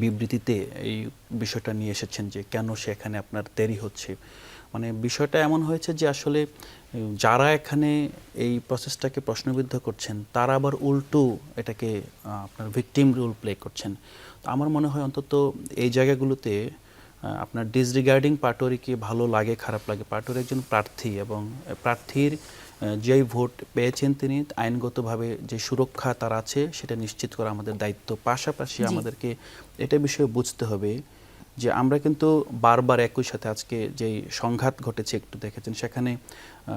বিবৃতিতে এই বিষয়টা নিয়ে এসেছেন যে কেন সেখানে আপনার দেরি হচ্ছে। মানে বিষয়টা এমন হয়েছে যে আসলে যারা এখানে এই প্রসেসটাকে প্রশ্নবিদ্ধ করছেন তারা আবার উল্টো এটাকে আপনার ভিকটিম রোল প্লে করছেন। তো আমার মনে হয় অন্তত এই জায়গাগুলোতে আপনার ডিসরিগার্ডিং পাটোয়ারিকে ভালো লাগে খারাপ লাগে, পাটোয়ারি একজন প্রার্থী এবং প্রার্থীর যেই ভোট পেয়েছেন তিনি আইনগতভাবে যে সুরক্ষা তার আছে সেটা নিশ্চিত করা আমাদের দায়িত্ব। পাশাপাশি আমাদেরকে এটা বিষয়ে বুঝতে হবে যে আমরা কিন্তু বারবার একই সাথে আজকে যেই সংঘাত ঘটেছে একটু দেখেছেন, সেখানে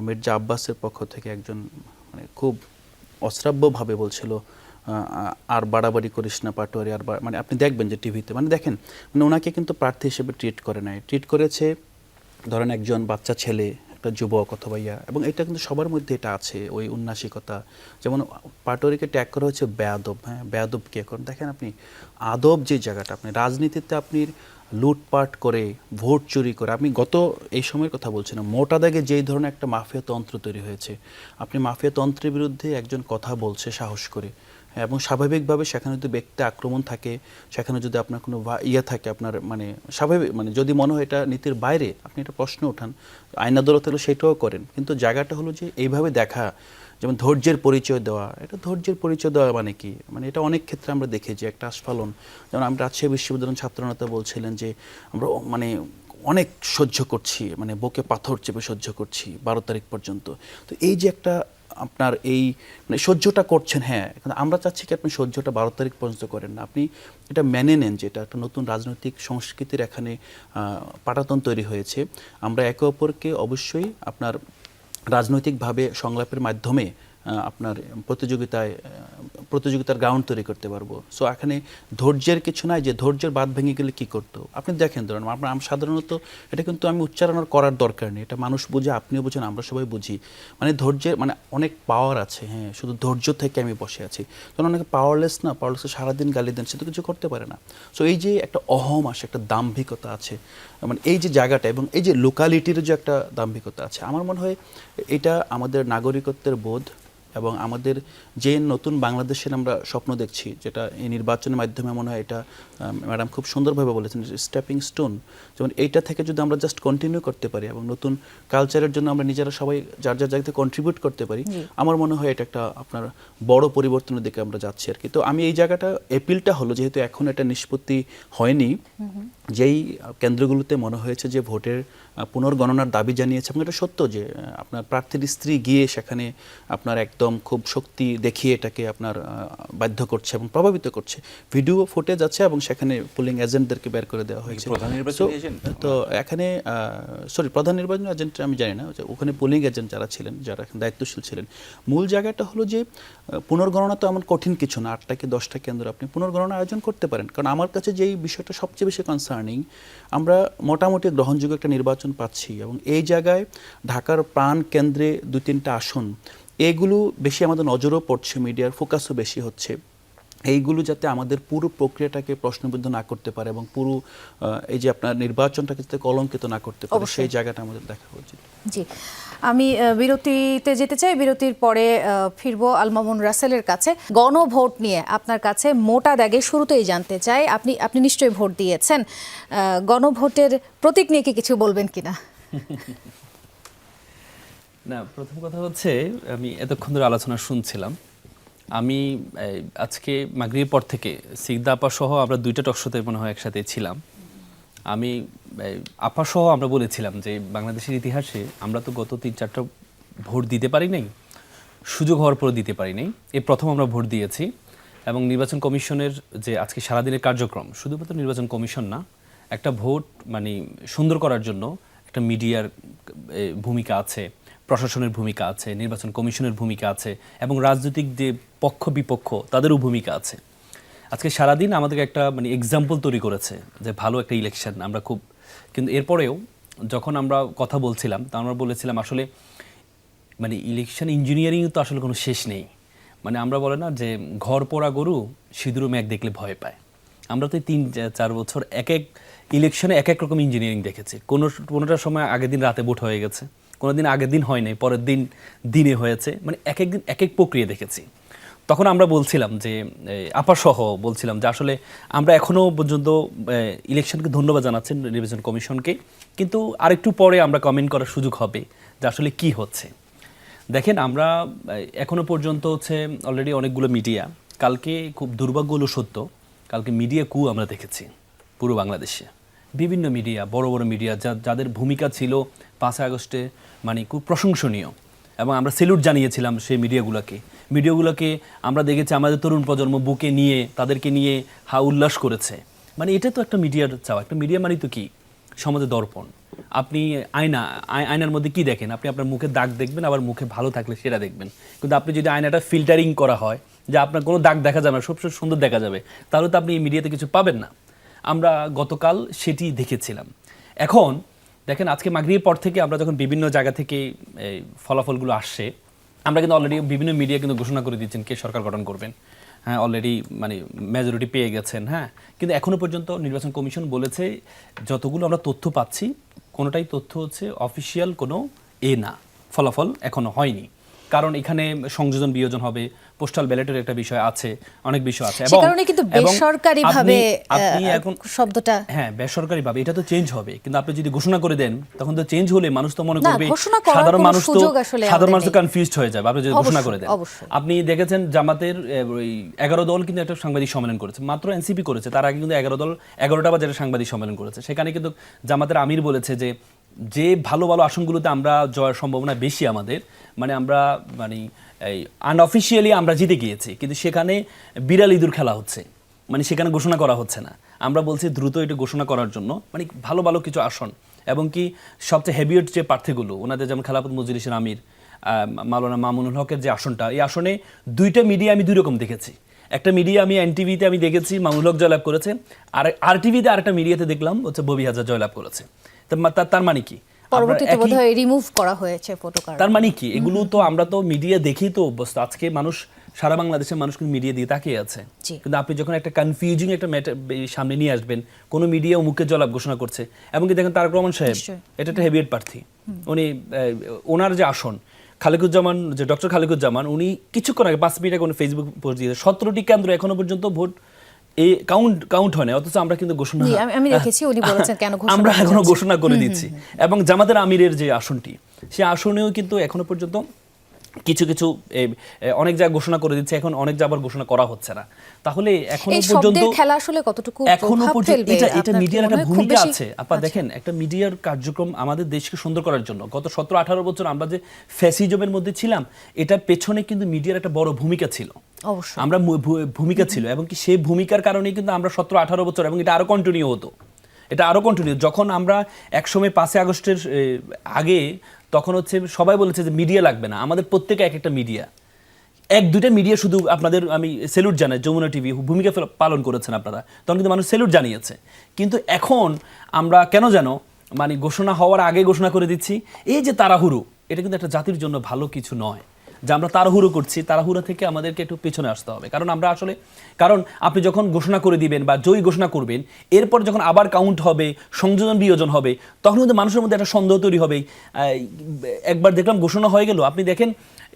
মির্জা আব্বাসের পক্ষ থেকে একজন মানে খুব অশ্রাব্যভাবে বলছিল আর বাড়াবাড়ি করিস না পাটোয়ারি, আর মানে আপনি দেখবেন যে টিভিতে মানে দেখেন মানে ওনাকে কিন্তু প্রার্থী হিসেবে ট্রিট করে নাই, ট্রিট করেছে ধরেন একজন বাচ্চা ছেলে, একটা যুবক অথবা ইয়া, এবং এটা কিন্তু সবার মধ্যে এটা আছে ওই উন্নাসিকতা। যেমন পাটোয়ারিকে ট্যাগ করা হচ্ছে বেয়াদব। হ্যাঁ, বেয়াদব কে? কারণ দেখেন আপনি আদব যে জায়গাটা, আপনি রাজনীতিতে আপনি লুটপাট করে ভোট চুরি করে, আপনি গত এই সময়ের কথা বলছেন না, মোটা দাগে যেই ধরনের একটা মাফিয়া তন্ত্র তৈরি হয়েছে, আপনি মাফিয়া তন্ত্রের বিরুদ্ধে একজন কথা বলছে সাহস করে, এবং স্বাভাবিকভাবে সেখানে যদি ব্যক্তি আক্রমণ থাকে, সেখানে যদি আপনার কোনো ইয়ে থাকে আপনার মানে স্বাভাবিক মানে যদি মনে হয় এটা নীতির বাইরে আপনি এটা প্রশ্ন ওঠান, আইন আদালত হলে সেটাও করেন, কিন্তু জায়গাটা হলো যে এইভাবে দেখা, যেমন ধৈর্যের পরিচয় দেওয়া, এটা ধৈর্যের পরিচয় দেওয়া মানে কি, মানে এটা অনেক ক্ষেত্রে আমরা দেখি যে একটা আস্ফালন, যেমন আমরা রাজশাহী বিশ্ববিদ্যালয়ের ছাত্রনেতা বলছিলেন যে আমরা মানে অনেক সহ্য করছি, মানে বুকে পাথর চেপে সহ্য করছি 12 তারিখ পর্যন্ত। তো এই যে একটা আপনার এই মানে সহ্যটা করছেন, হ্যাঁ, কিন্তু আমরা চাচ্ছি কি আপনি সহ্যটা 12 তারিখ পর্যন্ত করেন না, আপনি এটা মেনে নেন যে এটা একটা নতুন রাজনৈতিক সংস্কৃতির এখানে পাটাতন তৈরি হয়েছে। আমরা একে অপরকে অবশ্যই আপনার রাজনৈতিকভাবে সংলাপের মাধ্যমে আপনার প্রতিযোগিতার গ্রাউন্ড তৈরি করতে পারবো। সো এখানে ধৈর্যের কিছু নাই যে ধৈর্যের বাঁধ ভেঙে গেলে কি করতো। আপনি দেখেন ধরুন আমরা সাধারণত এটা কিন্তু আমি উচ্চারণ করার দরকার নেই, এটা মানুষ বুঝে, আপনিও বুঝেন, আমরা সবাই বুঝি, মানে ধৈর্যের মানে অনেক পাওয়ার আছে। হ্যাঁ, শুধু ধৈর্য থেকে আমি বসে আছি, তখন অনেকে পাওয়ারলেস না, পাওয়ারলেস সারাদিন গালি দেন, সে তো কিছু করতে পারে না। সো এই যে একটা অহম আসে, একটা দাম্ভিকতা আছে, মানে এই যে জায়গাটা এবং এই যে লোকালিটির যে একটা দাম্ভিকতা আছে, আমার মনে হয় এটা আমাদের নাগরিকত্বের বোধ এবং আমাদের যে নতুন বাংলাদেশের আমরা স্বপ্ন দেখছি, যেটা এই নির্বাচনের মাধ্যমে মনে হয় এটা ম্যাডাম খুব সুন্দরভাবে বলেছেন স্টেপিং স্টোন, যেমন এইটা থেকে যদি আমরা জাস্ট কন্টিনিউ করতে পারি এবং নতুন কালচারের জন্য আমরা নিজেরা সবাই যার যার জায়গাতে কন্ট্রিবিউট করতে পারি, আমার মনে হয় এটা একটা আপনার বড় পরিবর্তনের দিকে আমরা যাচ্ছি আর কি। তো আমি এই জায়গাটা এপিলটা হলো যেহেতু এখন এটা নিষ্পত্তি হয়নি, যেই কেন্দ্রগুলোতে মনে হয়েছে যে ভোটের পুনর্গণনার দাবি জানিয়েছে, এবং এটা সত্য যে আপনার প্রার্থীর স্ত্রী গিয়ে সেখানে আপনার একদম খুব শক্তি দেখিয়ে এটাকে আপনার বাধ্য করছে এবং প্রভাবিত করছে। ভিডিও ফুটেজ আছে এবং সেখানে পোলিং এজেন্টদেরকে বের করে দেওয়া হয়েছে। প্রধান নির্বাচনী So, এজেন্ট? তো এখানে প্রধান নির্বাচনী এজেন্ট আমি জানি না, ওখানে পোলিং এজেন্ট যারা ছিলেন, যারা দায়িত্বশীল ছিলেন। মূল জায়গাটা হলো যে পুনর্গণনা তো এমন কঠিন কিছু না, 8টা কি 10টা কেন্দ্র আপনি পুনর্গণনা আয়োজন করতে পারেন। কারণ আমার কাছে যেই বিষয়টা সবচেয়ে বেশি কনসার্নিং, আমরা মোটামুটি গ্রহণযোগ্য একটা নির্বাচন পাচ্ছি এবং এই জায়গায় ঢাকার প্রাণ কেন্দ্রে 2-3টা আসন, এগুলো বেশি আমাদের নজরও পড়ছে, মিডিয়ার ফোকাসও বেশি হচ্ছে। এইগুলো যাতে আমাদের পুরো প্রক্রিয়াটাকে প্রশ্নবিদ্ধ না করতে পারে এবং পুরো এই যে আপনার নির্বাচনটাকে যাতে কলঙ্কিত না করতে পারে, সেই জায়গাটা আমাদের দেখা উচিত। জি, আমি বিরতিতে যেতে চাই। বিরতির পরে ফিরবো আল-মামুন রাসেলের কাছে। গণভোট নিয়ে আপনার কাছে মোটা দাগে শুরুতেই জানতে চাই, আপনি নিশ্চয়ই ভোট দিয়েছেন, গণভোটের প্রতীক নিয়ে কি কিছু বলবেন কিনা? না, প্রথম কথা হচ্ছে আমি এতক্ষণ ধরে আলোচনা শুনছিলাম। আমি আজকে মাগরিবের পর থেকে সিগদা আপা সহ আমরা 2টা টকশোতে মনে হয় একসাথে ছিলাম। আমি আপা সহ আমরা বলেছিলাম যে বাংলাদেশের ইতিহাসে আমরা তো গত 3-4টা ভোট দিতে পারি নাই, সুযোগ হওয়ার পরও দিতে পারি নাই, এই প্রথম আমরা ভোট দিয়েছি। এবং নির্বাচন কমিশনের যে আজকে সারাদিনের কার্যক্রম, শুধুমাত্র নির্বাচন কমিশন না, একটা ভোট মানে সুন্দর করার জন্য একটা মিডিয়ার ভূমিকা আছে, প্রশাসনের ভূমিকা আছে, নির্বাচন কমিশনের ভূমিকা আছে এবং রাজনৈতিক যে পক্ষ বিপক্ষ তাদেরও ভূমিকা আছে। আজকে সারাদিন আমাদেরকে একটা মানে এক্সাম্পল তৈরি করেছে যে ভালো একটা ইলেকশন আমরা খুব, কিন্তু এরপরেও যখন আমরা কথা বলছিলাম তা আমরা বলেছিলাম আসলে মানে ইলেকশন ইঞ্জিনিয়ারিং তো আসলে কোনো শেষ নেই। মানে আমরা বলে না যে ঘর পোড়া গরু সিঁদুর মেঘ দেখলে ভয় পায়। আমরা তো 3-4 বছর এক এক ইলেকশনে এক এক রকম ইঞ্জিনিয়ারিং দেখেছি। কোনোটার সময় আগের দিন রাতে ভোট হয়ে গেছে, কোনো দিন আগের দিন হয় নাই, পরের দিন দিনে হয়েছে, মানে এক এক দিন এক এক প্রক্রিয়া দেখেছি। তখন আমরা বলছিলাম যে আপা সহ বলছিলাম যে আসলে আমরা এখনও পর্যন্ত ইলেকশনকে ধন্যবাদ জানাচ্ছেন নির্বাচন কমিশনকে, কিন্তু আরেকটু পরে আমরা কমেন্ট করার সুযোগ হবে যে আসলে কি হচ্ছে। দেখেন, আমরা এখনো পর্যন্ত হচ্ছে অলরেডি অনেকগুলো মিডিয়া, কালকে খুব দুর্ভাগ্য হলো সত্য, কালকে মিডিয়া কু আমরা দেখেছি পুরো বাংলাদেশে। বিভিন্ন মিডিয়া, বড় বড় মিডিয়া যাদের ভূমিকা ছিল 5 আগস্টে মানে খুব প্রশংসনীয় এবং আমরা সেলুট জানিয়েছিলাম সেই মিডিয়াগুলোকে আমরা দেখেছি আমাদের তরুণ প্রজন্ম বুকে নিয়ে তাদেরকে নিয়ে উল্লাস করেছে। মানে এটা তো একটা মিডিয়ার চাওয়া। একটা মিডিয়া মানে তো কি, সমাজের দর্পণ। আপনি আয়নার মধ্যে কি দেখেন? আপনি আপনার মুখে দাগ দেখবেন, আবার মুখে ভালো থাকলে সেটা দেখবেন। কিন্তু আপনি যদি আয়নাটা ফিল্টারিং করা হয় যে আপনার কোনো দাগ দেখা যাবে না, সবসময় সুন্দর দেখা যাবে, তাহলে তো আপনি এই মিডিয়াতে কিছু পাবেন না। আমরা গতকাল সেটি দেখেছিলাম। এখন দেখেন, আজকে মাগরিবের পর থেকে আমরা যখন বিভিন্ন জায়গা থেকে এই ফলাফলগুলো আসছে, আমরা কিন্তু অলরেডি বিভিন্ন মিডিয়া কিন্তু ঘোষণা করে দিচ্ছেন কে সরকার গঠন করবেন। হ্যাঁ, অলরেডি মানে মেজরিটি পেয়ে গেছেন। হ্যাঁ, কিন্তু এখনো পর্যন্ত নির্বাচন কমিশন বলেছে যতগুলো আমরা তথ্য পাচ্ছি কোনোটাই তথ্য হচ্ছে অফিসিয়াল কোনো না, ফলাফল এখনো হয়নি। কারণ এখানে সংযোজন বিয়োজন হবে, পোস্টাল ব্যালটের একটা বিষয় আছে, অনেক বিষয় আছে। এবং কারণে কিন্তু বেসরকারিভাবে আপনি এখন শব্দটা, হ্যাঁ বেসরকারিভাবে এটা তো চেঞ্জ হবে, কিন্তু আপনি যদি ঘোষণা করে দেন তখন তো চেঞ্জ হলে মানুষ তো মনে করবে, সাধারণ মানুষ তো কনফিউজড হয়ে যাবে আপনি যদি ঘোষণা করে দেন। আপনি দেখেছেন জামাতের ওই 11 দল কিন্তু একটা সাংবাদিক সম্মেলন করেছে, মাত্র এনসিপি করেছে, তার আগে কিন্তু 11 দল 11টা বাজারে সাংবাদিক সম্মেলন করেছে। সেখানে কিন্তু জামাতের আমির বলেছে যে ভালো ভালো আসনগুলোতে আমরা জয়ের সম্ভাবনা বেশি আমাদের, মানে আমরা মানে এই আনঅফিসিয়ালি আমরা জিতে গিয়েছি, কিন্তু সেখানে বিড়াল ইঁদুর খেলা হচ্ছে, মানে সেখানে ঘোষণা করা হচ্ছে না। আমরা বলছি দ্রুত এটা ঘোষণা করার জন্য, মানে ভালো ভালো কিছু আসন, এবং কি সবচেয়ে হেভিয়েট যে প্রার্থীগুলো ওনাদের যেমন খেলাফত মজলিসের আমির মাওলানা মামুনুল হকের যে আসনটা, এই আসনে 2টা মিডিয়া আমি 2 রকম দেখেছি। একটা মিডিয়া আমি এনটিভিতে আমি দেখেছি মামুনুল হক জয়লাভ করেছে, আর আরটিভিতে আরেকটা মিডিয়াতে দেখলাম হচ্ছে ববি হাজার জয়লাভ করেছে। তার মানে কি, পরবর্তীতে বোধহয় রিমুভ করা হয়েছে ফটোকার্ড। তার মানে কি, এগুলো তো আমরা তো মিডিয়া দেখি তো অবস্থা। আজকে মানুষ, সারা বাংলাদেশের মানুষ কিন্তু মিডিয়া দিয়ে তাকিয়ে আছে, কিন্তু আপনি যখন একটা কনফিউজিং একটা ম্যাটার সামনে নিয়ে আসবেন, কোন মিডিয়া মুখে জয়লাভ ঘোষণা করছে, এবং কি দেখেন তারেক রহমান সাহেব এটা একটা হেভিয়েট প্রার্থী, উনি ওনার যে আসন খালেকুজ্জামান, যে ডক্টর খালেকুজ্জামান, উনি কিছুক্ষণ আগে 5 মিনিট আগে উনি ফেসবুক পোস্ট দিয়েছে 17টি কেন্দ্র এখনো পর্যন্ত ভোট এই কাউন্ট হয় না, অথচ আমরা কিন্তু ঘোষণা আমি দেখেছি উনি বলেছেন কেন ঘোষণা আমরা এখনো ঘোষণা করে দিচ্ছি। এবং জামাতের আমিরের যে আসনটি, সেই আসনেও কিন্তু এখনো পর্যন্ত কিছু কিছু অনেক জায়গায় ঘোষণা করে দিচ্ছে, এখন অনেক জায়গায় আবার ঘোষণা করা হচ্ছে না। তাহলে এখনো এই পর্যন্ত শব্দের খেলা আসলে কতটুকু এখনো প্রভাব পর্যন্ত ফেলবে? এটা আপনার কি মিডিয়ার মনে একটা হয় খুব ভূমিকা বেশি? আছে। আপনারা দেখেন একটা মিডিয়ার কার্যক্রম আমাদের দেশকে সুন্দর করার জন্য গত 17-18 বছর আমরা যে ফ্যাসিজমের মধ্যে ছিলাম, এটার পেছনে কিন্তু মিডিয়ার একটা বড় ভূমিকা ছিল। অবশ্যই। আমরা ভূমিকা ছিল, এবং কি সেই ভূমিকার কারণেই কিন্তু আমরা 17-18 বছর, এবং এটা আরো কন্টিনিউ হতো, এটা আরো কন্টিনিউ। যখন আমরা একসময় 5 আগস্টের আগে, তখন হচ্ছে সবাই বলেছে যে মিডিয়া লাগবে না, আমাদের প্রত্যেকে এক একটা মিডিয়া, 1-2টা মিডিয়া শুধু আপনাদের আমি স্যালুট জানাই, যমুনা টিভি ভূমিকা পালন করেছেন আপনারা, তখন কিন্তু মানুষ স্যালুট জানিয়েছে। কিন্তু এখন আমরা কেন যেন মানে ঘোষণা হওয়ার আগে ঘোষণা করে দিচ্ছি, এই যে তাড়াহুড়ো, এটা কিন্তু একটা জাতির জন্য ভালো কিছু নয়। যে আমরা তাড়াহুড়ো করছি, তাড়াহুড়ো থেকে আমাদেরকে একটু পেছনে আসতে হবে। কারণ আমরা আসলে, কারণ আপনি যখন ঘোষণা করে দিবেন বা জয়ী ঘোষণা করবেন, এরপর যখন আবার কাউন্ট হবে, সংযোজন বিয়োজন হবে, তখন কিন্তু মানুষের মধ্যে একটা সন্দেহ তৈরি হবে। একবার দেখলাম ঘোষণা হয়ে গেল, আপনি দেখেন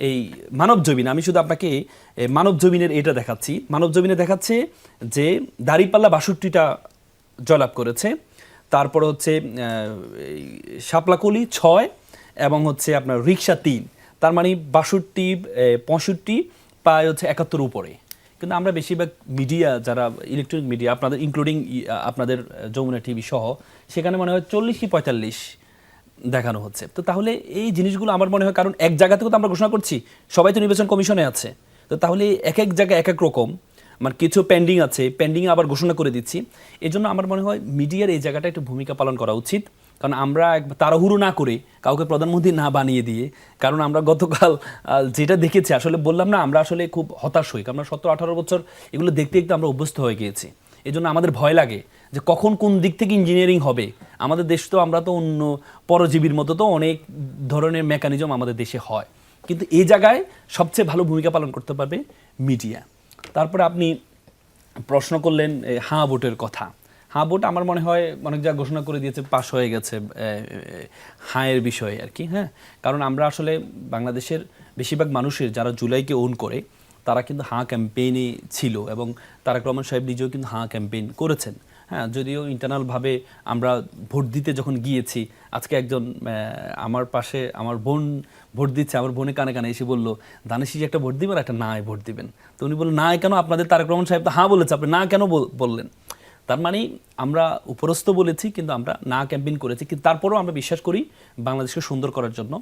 এই মানব জমিন, আমি শুধু আপনাকে মানব জমিনের এটা দেখাচ্ছি, মানব জমিনে দেখাচ্ছে যে দাঁড়িপাল্লা 62টা জয়লাভ করেছে, তারপর হচ্ছে শাপলাকলি 6 এবং হচ্ছে আপনার রিক্সা 3, তার মানে 62, 65 প্রায় হচ্ছে 71 উপরে। কিন্তু আমরা বেশিরভাগ মিডিয়া যারা ইলেকট্রনিক মিডিয়া আপনাদের ইনক্লুডিং আপনাদের যমুনা টিভি সহ, সেখানে মনে হয় 40 কি 45 দেখানো হচ্ছে। তো তাহলে এই জিনিসগুলো আমার মনে হয়, কারণ এক জায়গা থেকে তো আমরা ঘোষণা করছি, সবাই তো নির্বাচন কমিশনে আছে, তো তাহলে এক এক জায়গায় এক এক রকম, মানে কিছু পেন্ডিং আছে, পেন্ডিংয়ে আবার ঘোষণা করে দিচ্ছি। এই জন্য আমার মনে হয় মিডিয়ার এই জায়গাটা একটু ভূমিকা পালন করা উচিত। কারণ আমরা তাড়াহুড়ো না করে কাউকে প্রধানমন্ত্রী না বানিয়ে দিয়ে, কারণ আমরা গতকাল যেটা দেখেছি, আসলে বললাম না, আমরা আসলে খুব হতাশ হই, কারণ 17-18 বছর এগুলো দেখতে দেখতে আমরা অভ্যস্ত হয়ে গিয়েছি। এই জন্য আমাদের ভয় লাগে যে কখন কোন দিক থেকে ইঞ্জিনিয়ারিং হবে। আমাদের দেশ তো, আমরা তো অন্য পরজীবীর মতো তো অনেক ধরনের মেকানিজম আমাদের দেশে হয়, কিন্তু এই জায়গায় সবচেয়ে ভালো ভূমিকা পালন করতে পারবে মিডিয়া। তারপরে আপনি প্রশ্ন করলেন হাঁ ভোটের কথা। হাঁ ভোট আমার মনে হয় অনেক জায়গায় ঘোষণা করে দিয়েছে, পাশ হয়ে গেছে হাঁয়ের বিষয়ে আর কি। হ্যাঁ, কারণ আমরা আসলে বাংলাদেশের বেশিরভাগ মানুষের যারা জুলাইকে ওন করে, তারা কিন্তু হাঁ ক্যাম্পেইনে ছিল, এবং তারেক রহমান সাহেব নিজেও কিন্তু হাঁ ক্যাম্পেইন করেছেন। হ্যাঁ, যদিও ইন্টারনালভাবে আমরা ভোট দিতে যখন গিয়েছি, আজকে একজন আমার পাশে আমার বোন ভোট দিচ্ছে, আমার বোনে কানে কানে এসে বললো, দানেশি যে একটা ভোট দিবেন, একটা না ভোট দিবেন। তো উনি বললেন, না কেন, আপনাদের তারেক রহমান সাহেব তো হাঁ বলেছে, আপনি না কেন বললেন? তার মানে আমরা উপরস্থ বলেছি, কিন্তু আমরা না ক্যাম্পেইন করেছি, কিন্তু তারপরেও আমরা বিশ্বাস করি বাংলাদেশকে সুন্দর করার জন্য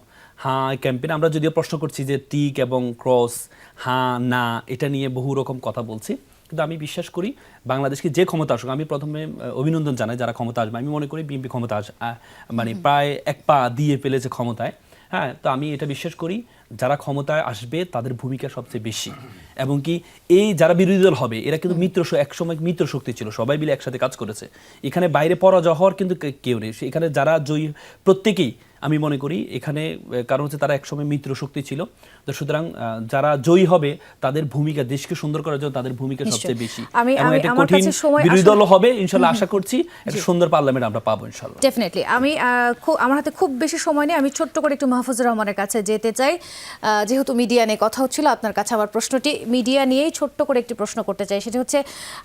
হ্যাঁ ক্যাম্পেইন। আমরা যদিও প্রশ্ন করছি যে টিক এবং ক্রস, হ্যাঁ না, এটা নিয়ে বহু রকম কথা বলছি, কিন্তু আমি বিশ্বাস করি বাংলাদেশকে যে ক্ষমতা আসুক, আমি প্রথমে অভিনন্দন জানাই যারা ক্ষমতা আসবে। আমি মনে করি বিএনপি ক্ষমতা মানে প্রায় 1 পা দিয়ে ফেলেছে ক্ষমতায়। হ্যাঁ, তো আমি এটা বিশ্বাস করি যারা ক্ষমতায় আসবে তাদের ভূমিকা সবচেয়ে বেশি, এবং কি এই যারা বিরোধী দল হবে এরা কিন্তু একসময় মিত্র শক্তি ছিল, সবাই মিলে একসাথে কাজ করেছে। এখানে বাইরে পরাজয় হওয়ার কিন্তু কেউ নেই, এখানে যারা জয়ী প্রত্যেকেই আমি মনে করি এখানে, কারণ হচ্ছে তারা একসময় মিত্র শক্তি ছিল। তো সুতরাং যারা জয়ী হবে তাদের ভূমিকা দেশকে সুন্দর করার জন্য তাদের ভূমিকা সবচেয়ে বেশি, এবং এটা কঠিন বিরোধী দল হবে ইনশাল্লাহ। আশা করছি একটা সুন্দর পার্লামেন্ট আমরা পাবো ইনশাল্লাহ। ডেফিনেটলি। আমার হাতে খুব বেশি সময় নেই, আমি ছোট্ট করে একটু মাহফুজুর রহমানের কাছে যেতে চাই। যেহেতু মিডিয়া নিয়ে কথা হচ্ছিল, আপনার কাছে আমার প্রশ্নটি মিডিয়া নিয়েই ছোট্ট করে একটি প্রশ্ন করতে চাই। সেটা হচ্ছে,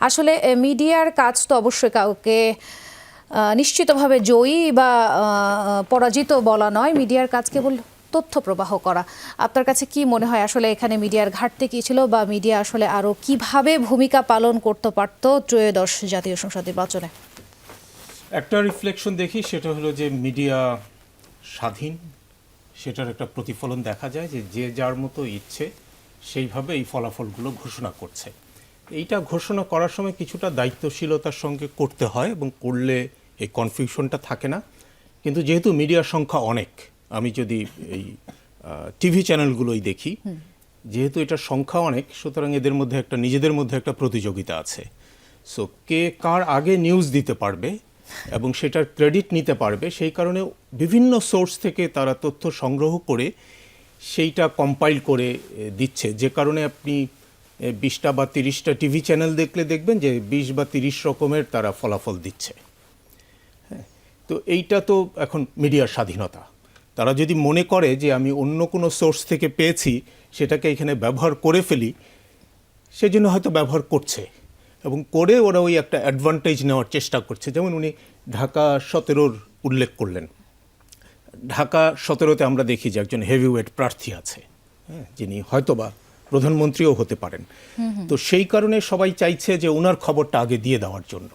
আসলে মিডিয়ার কাজ তো অবশ্যই কাউকে নিশ্চিতভাবে জয়ী বা পরাজিত বলা নয়, মিডিয়ার কাজ কেবল তথ্য প্রবাহ করা। আপনার কাছে কি মনে হয় আসলে এখানে মিডিয়ার ঘাটতি কী ছিল, বা মিডিয়া আসলে আরও কিভাবে ভূমিকা পালন করতে পারত ত্রয়োদশ জাতীয় সংসদ নির্বাচনে? একটা রিফ্লেকশন দেখি, সেটা হলো যে মিডিয়া স্বাধীন, সেটার একটা প্রতিফলন দেখা যায় যে যার মতো ইচ্ছে সেইভাবে এই ফলাফলগুলো ঘোষণা করছে। এইটা ঘোষণা করার সময় কিছুটা দায়িত্বশীলতার সঙ্গে করতে হয়, এবং করলে এই কনফিউশনটা থাকে না। কিন্তু যেহেতু মিডিয়ার সংখ্যা অনেক, আমি যদি এই টিভি চ্যানেলগুলোই দেখি, যেহেতু এটার সংখ্যা অনেক, সুতরাং এদের মধ্যে নিজেদের মধ্যে একটা প্রতিযোগিতা আছে। সো কে কার আগে নিউজ দিতে পারবে এবং সেটার ক্রেডিট নিতে পারবে, সেই কারণে বিভিন্ন সোর্স থেকে তারা তথ্য সংগ্রহ করে সেইটা কম্পাইল করে দিচ্ছে। যে কারণে আপনি 20টা বা 30টা টিভি চ্যানেল দেখবেন যে 20 বা 30 রকমের তারা ফলাফল দিচ্ছে। হ্যাঁ, তো এইটা তো এখন মিডিয়ার স্বাধীনতা। তারা যদি মনে করে যে আমি অন্য কোনো সোর্স থেকে পেয়েছি, সেটাকে এখানে ব্যবহার করে ফেলি, সেজন্য হয়তো ব্যবহার করছে, এবং করে ওরা ওই একটা অ্যাডভান্টেজ নেওয়ার চেষ্টা করছে। যেমন উনি ঢাকা 17-র উল্লেখ করলেন। ঢাকা 17-তে আমরা দেখি যে একজন হেভিওয়েট প্রার্থী আছে, হ্যাঁ, যিনি হয়তোবা প্রধানমন্ত্রীও হতে পারেন। তো সেই কারণে সবাই চাইছে যে ওনার খবরটা আগে দিয়ে দেওয়ার জন্য,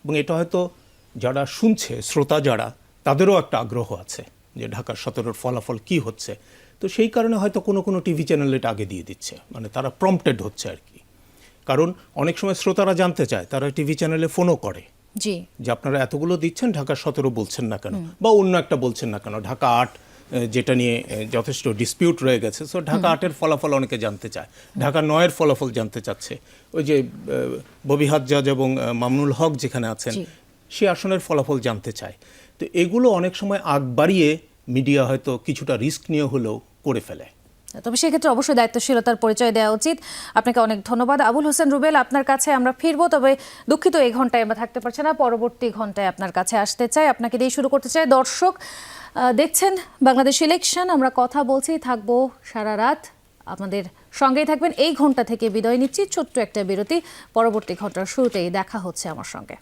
এবং এটা হয়তো যারা শুনছে, শ্রোতা যারা, তাদেরও একটা আগ্রহ আছে যে ঢাকা 17-র ফলাফল কি হচ্ছে। তো সেই কারণে হয়তো কোনো কোনো টিভি চ্যানেল এটা আগে দিয়ে দিচ্ছে, মানে তারা প্রম্পটেড হচ্ছে আর কি। কারণ অনেক সময় শ্রোতারা জানতে চায়, তারা টিভি চ্যানেলে ফোনও করে জি, যে আপনারা এতগুলো দিচ্ছেন, ঢাকা 17 বলছেন না কেন, বা অন্য একটা বলছেন না কেন, ঢাকা 8 যেটা নিয়ে যথেষ্ট ডিসপিউট রয়ে গেছে। সো ঢাকা 8-এর ফলাফল অনেকে জানতে চায়, ঢাকা 9-এর ফলাফল জানতে চাচ্ছে। ওই যে ববি হাজ্জাজ এবং মামুনুল হক যেখানে আছেন, সে আসনের ফলাফল জানতে চায়। তো এগুলো অনেক সময় আগ বাড়িয়ে মিডিয়া হয়তো কিছুটা রিস্ক নিয়ে হলেও করে ফেলে। তবে সেক্ষেত্রে অবশ্যই দায়িত্বশীলতার পরিচয় দেওয়া উচিত। আপনাকে অনেক ধন্যবাদ আবুল হোসেন রুবেল। আপনার কাছে আমরা ফিরবো, তবে দুঃখিত এই ঘন্টায় আমরা থাকতে পারছি না, পরবর্তী ঘন্টায় আপনার কাছে আসতে চাই। আপনাকে দিয়ে শুরু করতে চাই। দর্শক দেখছেন বাংলাদেশ ইলেকশন, আমরা কথা বলছি, থাকবো সারা রাত, আমাদের সঙ্গেই থাকবেন। এই ঘন্টা থেকে বিদায় নিচ্ছি, ছোট্ট একটা বিরতি, পরবর্তী ঘন্টার শুরুতেই দেখা হচ্ছে আমার সঙ্গে।